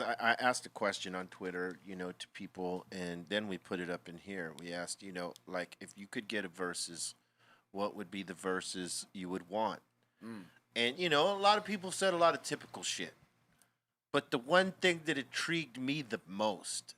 I asked a question on Twitter, you know, to people, and then we put it up in here. We asked, you know, like, if you could get a verses, what would be the verses you would want? And, you know, a lot of people said a lot of typical shit. But the one thing that intrigued me the most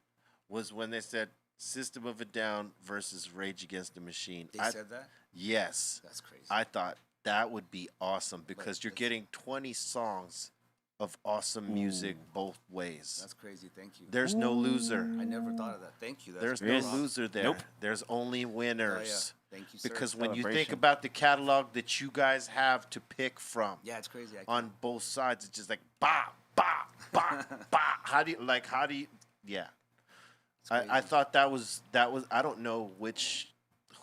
was when they said System of a Down versus Rage Against the Machine. They said that. Yes. That's crazy. I thought that would be awesome because you're that's- getting 20 songs of awesome music both ways. That's crazy. Thank you. There's no loser. I never thought of that. Thank you. That's There's really no awesome. loser there. Nope. There's only winners. Thank you, sir. Because when you think Celebration. about the catalog that you guys have to pick from Yeah, it's crazy. on both sides, it's just like bah, bah, bah, bah. How do you yeah. I thought that was I don't know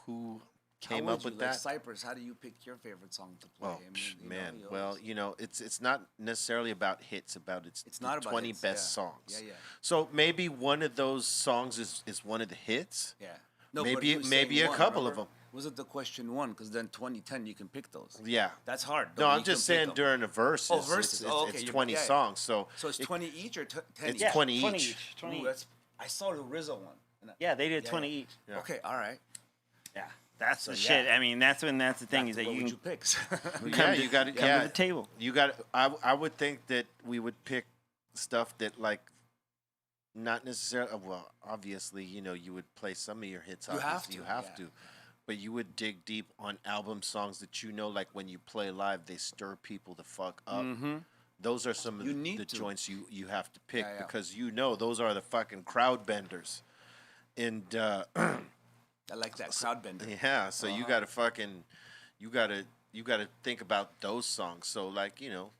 who came up with like that. Cypress, how do you pick your favorite song to play? Oh, I mean, you know, man. you Well, always- you know, it's not necessarily about hits. It's not the about 20 hits, best yeah. songs. Yeah, yeah. So maybe one of those songs is one of the hits. Yeah. No, but Maybe he was maybe saying a one, couple remember? of them. Was it the question one? Because then 2010 you can pick those. Yeah. That's hard. No, though. I'm You just can pick saying them. during the verses. Oh, verses. It's, Oh, okay, it's you're- 20 yeah, yeah. songs. So So it's 20 each or 10 it's each? 20 20 each. each. 20 Ooh, each. that's, I saw the RZA one. And Yeah, they did Yeah, 20 yeah. each. Yeah. Okay, all right. Yeah, that's So, the yeah. shit. I mean, that's the thing is that what you would can you pick? Yeah, you got to come to the table. You got. I would think that we would pick stuff that like, not necessarily. Well, obviously, you know, you would play some of your hits. You have obviously, to, You have yeah. to. But you would dig deep on album songs that you know, like when you play live, they stir people the fuck up. Those are some of You the need to. joints you have to pick Yeah, yeah. because you know those are the fucking crowd benders. And I like that crowd bender. yeah, so you gotta fucking, you gotta think about those songs. So like, you know,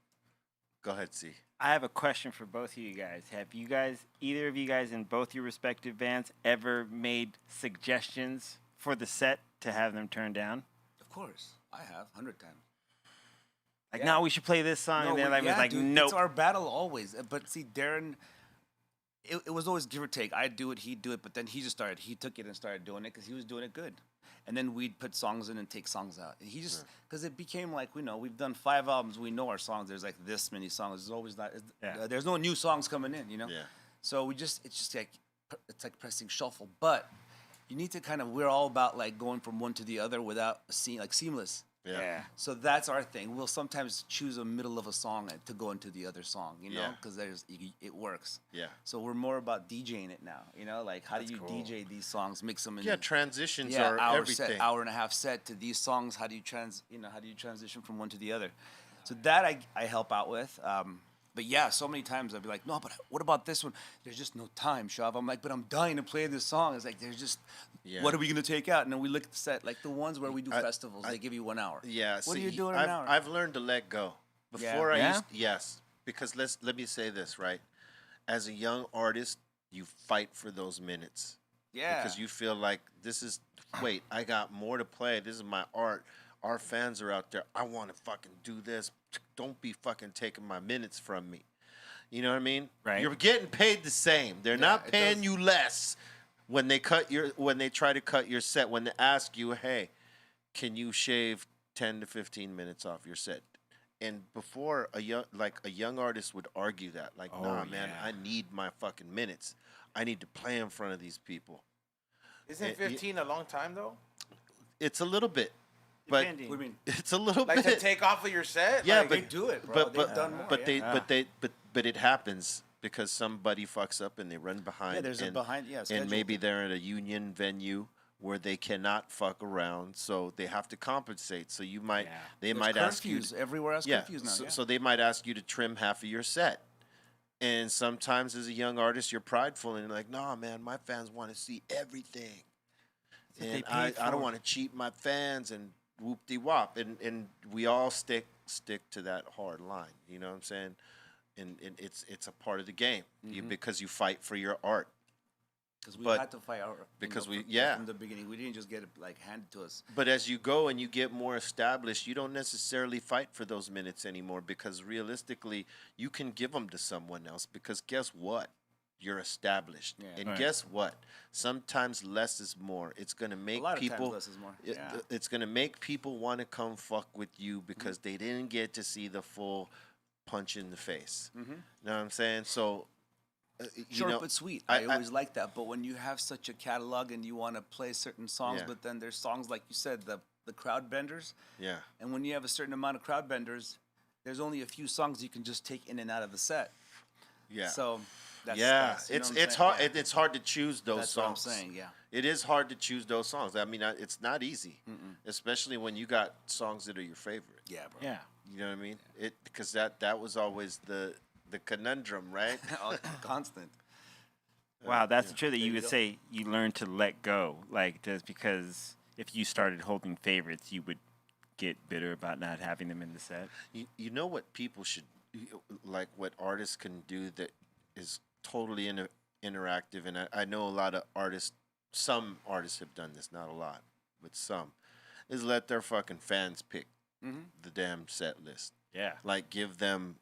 go ahead, C. I have a question for both of you guys. Have you guys, either of you guys in both your respective bands, ever made suggestions for the set to have them turn down? Of course, I have 100 times. Like, Yeah. no, we should play this song, and then I was like, dude, nope. It's our battle always. But see, Darren, it was always give or take. I'd do it, he'd do it, but then he took it and started doing it because he was doing it good. And then we'd put songs in and take songs out. And he just, because it became like, we've done 5 albums, we know our songs. There's like this many songs. There's always not, Yeah. there's no new songs coming in, you know? Yeah. So it's just like, it's like pressing shuffle. But you need to we're all about like going from one to the other without like seamless. Yeah. So that's our thing. We'll sometimes choose a middle of a song to go into the other song, you know, Yeah. because it works. Yeah. So we're more about DJing it now, you know, like how do you DJ these songs, mix them in? Yeah, transitions yeah, are hour everything. set, hour and a half set to these songs. How do you transition from one to the other? So that I help out with. But yeah, so many times I'd be like, no, but what about this one? There's just no time, Shav. I'm like, but I'm dying to play this song. It's like, there's just, Yeah. what are we going to take out? And then we look at the set, like the ones where we do festivals, they give you 1 hour. Yeah. What see, do you do in I've, an hour? I've learned to let go. Yeah. Before I Yeah? used, yes, because let me say this, right? As a young artist, you fight for those minutes. Yeah. Because you feel like wait, I got more to play. This is my art. Our fans are out there. I want to fucking do this. Don't be fucking taking my minutes from me. You know what I mean? Right. You're getting paid the same. They're not it paying does. you less when they try to cut your set, when they ask you, hey, can you shave 10 to 15 minutes off your set. And before a young artist would argue that, like, nah, man, I need my fucking minutes. I need to play in front of these people. Isn't 15 a long time though? It's a little bit, but Depending. What do you mean? it's a little Like bit. to take off of your set? Yeah, Like, but They do it, bro. They've done more. but it happens because somebody fucks up and they run behind. Yeah, there's a behind. Yeah, and schedule. maybe they're at a union venue where they cannot fuck around, so they have to compensate. So you might, they There's might ask you. curfews everywhere else. Curfews now. So they might ask you to trim half of your set. And sometimes as a young artist, you're prideful and you're like, nah, man, my fans want to see everything. And I don't want to cheat my fans and whoop-de-wop. And we all stick to that hard line. You know what I'm saying? And it's a part of the game because you fight for your art. Because we But- had to fight our because from the beginning. We didn't just get it like handed to us. But as you go and you get more established, you don't necessarily fight for those minutes anymore because realistically, you can give them to someone else because guess what? You're established. Yeah. And Right. guess what? Sometimes less is more. It's going to make A lot of people times less is more. Yeah. it's going to make people want to come fuck with you because they didn't get to see the full punch in the face. You know what I'm saying? So you Short know, but sweet. I- I always like that. But when you have such a catalog and you want to play certain songs, Yeah. but then there's songs like you said, the crowd benders. yeah. And when you have a certain amount of crowd benders, there's only a few songs you can just take in and out of the set. Yeah. So that's yeah, you know it's what I'm it's saying? hard. Yeah. It's hard to choose those That's what I'm songs. saying. Yeah. It is hard to choose those songs. I mean, it's not easy, especially when you got songs that are your favorite. Yeah, bro. Yeah. You know what I mean? Because that was always the conundrum, right? Constant. Wow, that's true that you would say you learn to let go. Like, just because if you started holding favorites, you would get bitter about not having them in the set. You know what people should like, what artists can do that is totally interactive, and I know a lot of artists. Some artists have done this, not a lot, but some, is let their fucking fans pick the damn set list. Yeah. Like, give them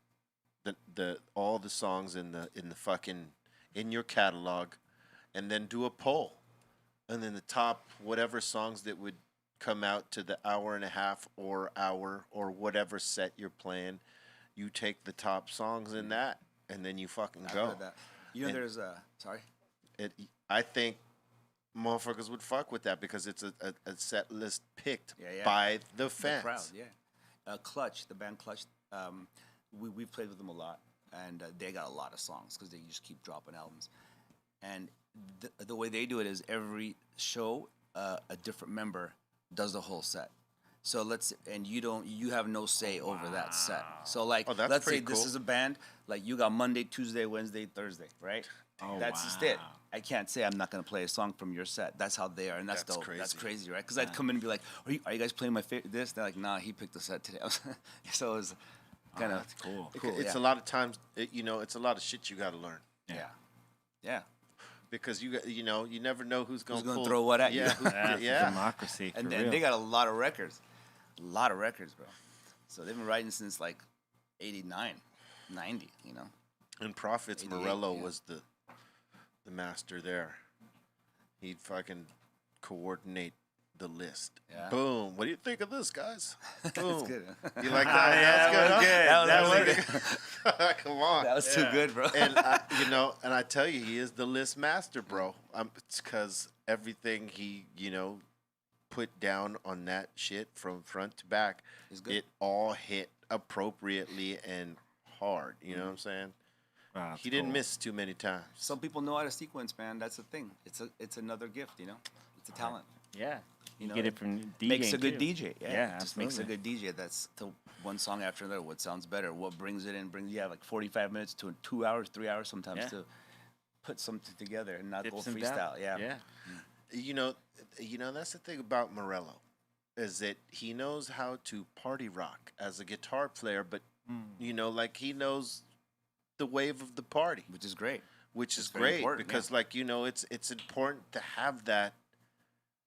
the all the songs in the fucking in your catalog, and then do a poll, and then the top whatever songs that would come out to the hour and a half or hour or whatever set you're playing, you take the top songs in that, and then you fucking I've go. heard that. You know, And- there's a sorry. I think motherfuckers would fuck with that because it's a set list picked Yeah, yeah. by the fans. The crowd, yeah. Clutch, the band Clutch, we've played with them a lot, and they got a lot of songs because they just keep dropping albums. And the way they do it is every show, a different member does the whole set. So you have no say over that set. So like, Oh, that's let's say pretty this cool. is a band, like you got Monday, Tuesday, Wednesday, Thursday, right? Oh, That's just it. I can't say I'm not gonna play a song from your set. That's how they are, and that's That's dope. That's crazy. crazy, right? Because I'd come in and be like, "Are you guys playing my favorite this?" They're like, "Nah, he picked the set today." So it was kind of cool. It's yeah. a lot of times, it's a lot of shit you got to learn yeah. because you never know who's gonna gonna pull, throw what at you. That's yeah. democracy. For And real. they got a lot of records, bro. So they've been writing since like '89, '90. You know, And Profits 88, Morello yeah. was the master there. He'd fucking coordinate the list. Yeah. Boom. What do you think of this, guys? Boom. that's good. You like that? That was That's good. good. Come on. That was too good, bro. And I tell you, he is the list master, bro. It's because everything he, put down on that shit from front to back, It's good. it all hit appropriately and hard. You know what I'm saying? Wow, that's He didn't cool. miss too many times. Some people know how to sequence, man. That's the thing. It's another gift, you know. It's a talent. Yeah. You know, Get it from DJing makes a good too. DJ. Yeah, Yeah, it just makes a absolutely. good DJ. That's to one song after another. What sounds better? What brings it in? Like 45 minutes to 2 hours, 3 hours sometimes Yeah. to put something together and not go Dips and freestyle. downs. Yeah. Yeah. That's the thing about Morello, is that he knows how to party rock as a guitar player, but he knows the wave of the party, Which is great. which is very great important, because it's important to have that,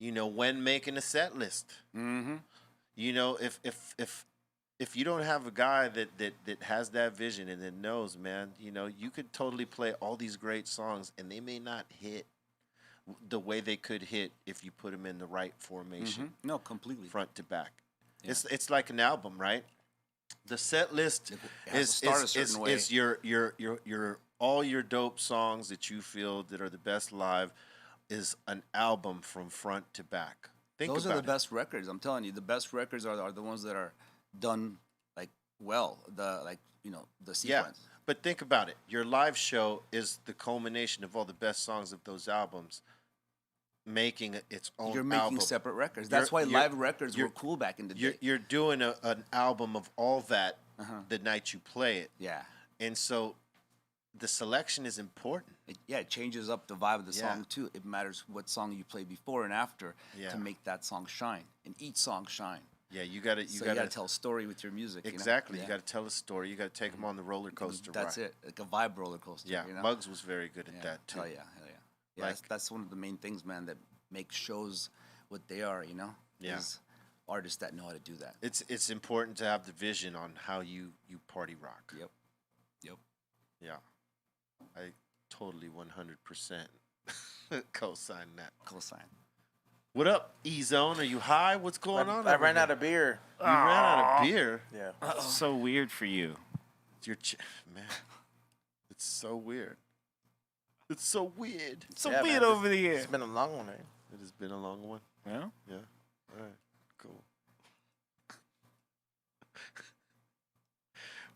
when making a set list. Mm-hmm. If you don't have a guy that has that vision and that knows, man, you could totally play all these great songs and they may not hit the way they could hit if you put them in the right formation, No, completely. front to back. It's like an album, right? The set list has to start a certain way. is your all your dope songs that you feel that are the best live is an album from front to back. Those are about the best records. I'm telling you, the best records are the ones that are done like well. The Yeah, sequence. but think about it. Your live show is the culmination of all the best songs of those albums, making its own You're making album. separate records. That's why You're- live records were you're- cool back in the day. You're doing an album of all that the night you play it, Yeah. and so the selection is important. It changes up the vibe of the Yeah. song too. It matters what song you play before and after Yeah. to make that song shine, and each song shine. Yeah, you got to So you got to tell a story with your music. exactly. You You know? got to tell a story. You got to take them on the roller coaster That's ride. it, like a vibe roller coaster. Yeah, you know? Muggs was very good at Yeah. that too. Hell yeah, hell yeah. Yeah, Like- that's one of the main things, man, that make shows what they are. You know, Yeah. is artists that know how to do that. It's important to have the vision on how you party rock. Yep. Yep. Yeah, I totally 100% co-sign that. Cosign. What up, E-Zone? Are you high? What's going on? I over ran here? out of beer. You ran out of beer. Yeah. That's so weird for you. Man, it's so weird. It's so weird. So Yeah, weird man, over the It's year. been a long one, eh? It has been a long one. Well, Yeah. All right. Cool.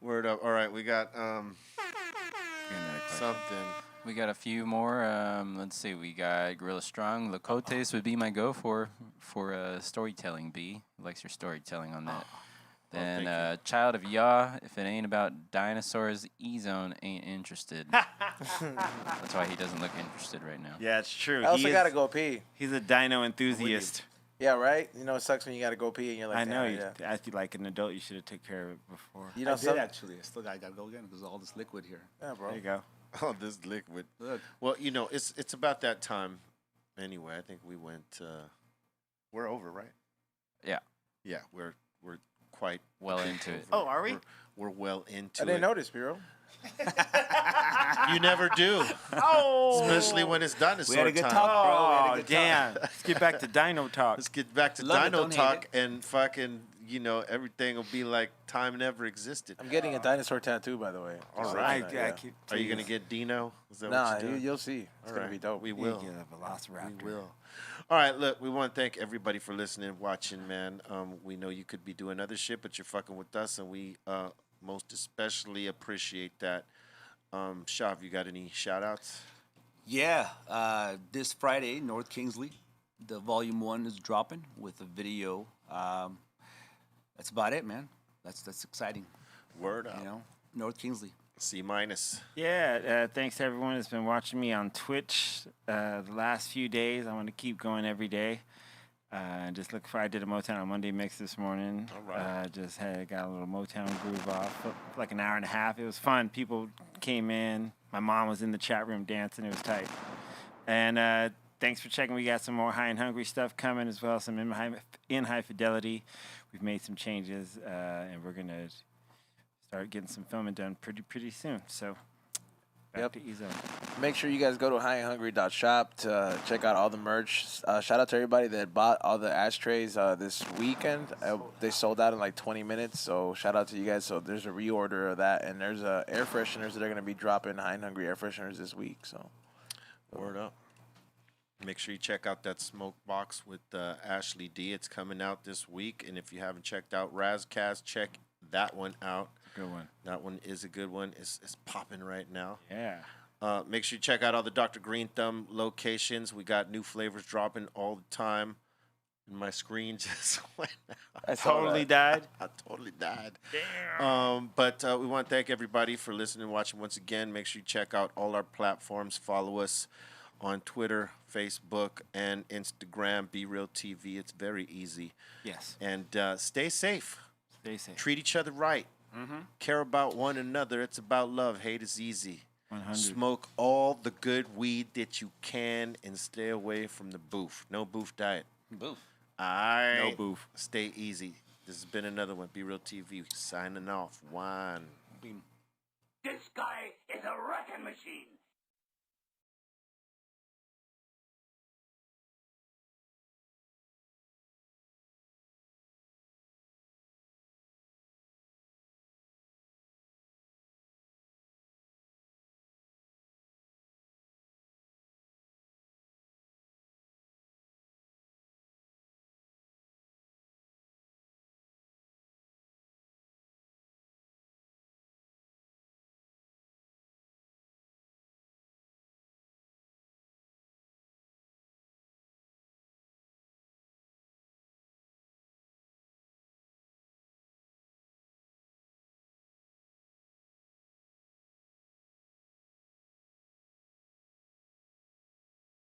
Word up. All right, we got something. We got a few more. Let's see. We got Gorilla Strong. Lakotes would be my go for storytelling. B likes your storytelling on that. Then thank Child of Yah. If it ain't about dinosaurs, E-Zone ain't interested. That's why he doesn't look interested right now. yeah, it's true. I also He gotta is- go pee. He's a dino enthusiast. Yeah, right. You know, it sucks when you gotta go pee and you're like, I know. "Damn, You, yeah." I feel like an adult, you should have took care of it before. You I know, did actually. I still got to go again because all this liquid here. Yeah, bro. There you go. Oh, this liquid. Look. Well, you know, it's about that time. Anyway, I think we went. We're over, right? Yeah. Yeah, we're quite Well into it. Oh, are we? We're well into I didn't it. notice, Biro. You never do, Oh, especially when it's dinosaur We had a good time. talk, bro. We had a Oh, good talk. damn. Let's get back to dino talk. Let's get back to Love it, Dino don't hate talk and fucking, you know, everything will be like time never existed. I'm getting a dinosaur tattoo, by the way. All Just right. letting you know, yeah. Are you gonna get Dino? Is that Nah, what you're doing? you'll see. It's All gonna right. be dope. We will. Get a velociraptor. We will. All right, look, we want to thank everybody for listening, watching, man. We know you could be doing other shit, but you're fucking with us, and we most especially appreciate that. Shav, you got any shout-outs? Yeah, this Friday, North Kingsley, the Volume 1 is dropping with a video. That's about it, man. That's exciting. Word up. You know, North Kingsley. C-. Yeah, thanks to everyone that's been watching me on Twitch the last few days. I want to keep going every day. Just look for. I did a Motown on Monday mix this morning. All right. Got a little Motown groove off for like an hour and a half. It was fun. People came in. My mom was in the chat room dancing. It was tight. And thanks for checking. We got some more High and Hungry stuff coming as well. Some in high fidelity. We've made some changes, and we're gonna start getting some filming done pretty soon. So back Yep. to E-Zone. Make sure you guys go to highandhungry.shop to check out all the merch. Shout out to everybody that bought all the ashtrays this weekend. They sold out in like 20 minutes, so shout out to you guys. So there's a reorder of that, and there's air fresheners that are going to be dropping, High and Hungry air fresheners this week. So Word up. Make sure you check out that smoke box with Ashley D. It's coming out this week, and if you haven't checked out Razcast, check that one out. Good one. That one is a good one. It's popping right now. Yeah. Make sure you check out all the Dr. Greenthumb locations. We got new flavors dropping all the time. And my screen just went out. I saw Totally that. died. I totally died. But we want to thank everybody for listening and watching once again. Make sure you check out all our platforms. Follow us on Twitter, Facebook, and Instagram. BREALTV. It's very easy. Yes. And stay safe. Stay safe. Treat each other right. Care about one another. It's about love. Hate is easy. 100. Smoke all the good weed that you can and stay away from the booth. No booth diet. Boof. All right. No booth. Stay easy. This has been another one. Be Real TV signing off. One. Beam. This guy is a wrecking machine.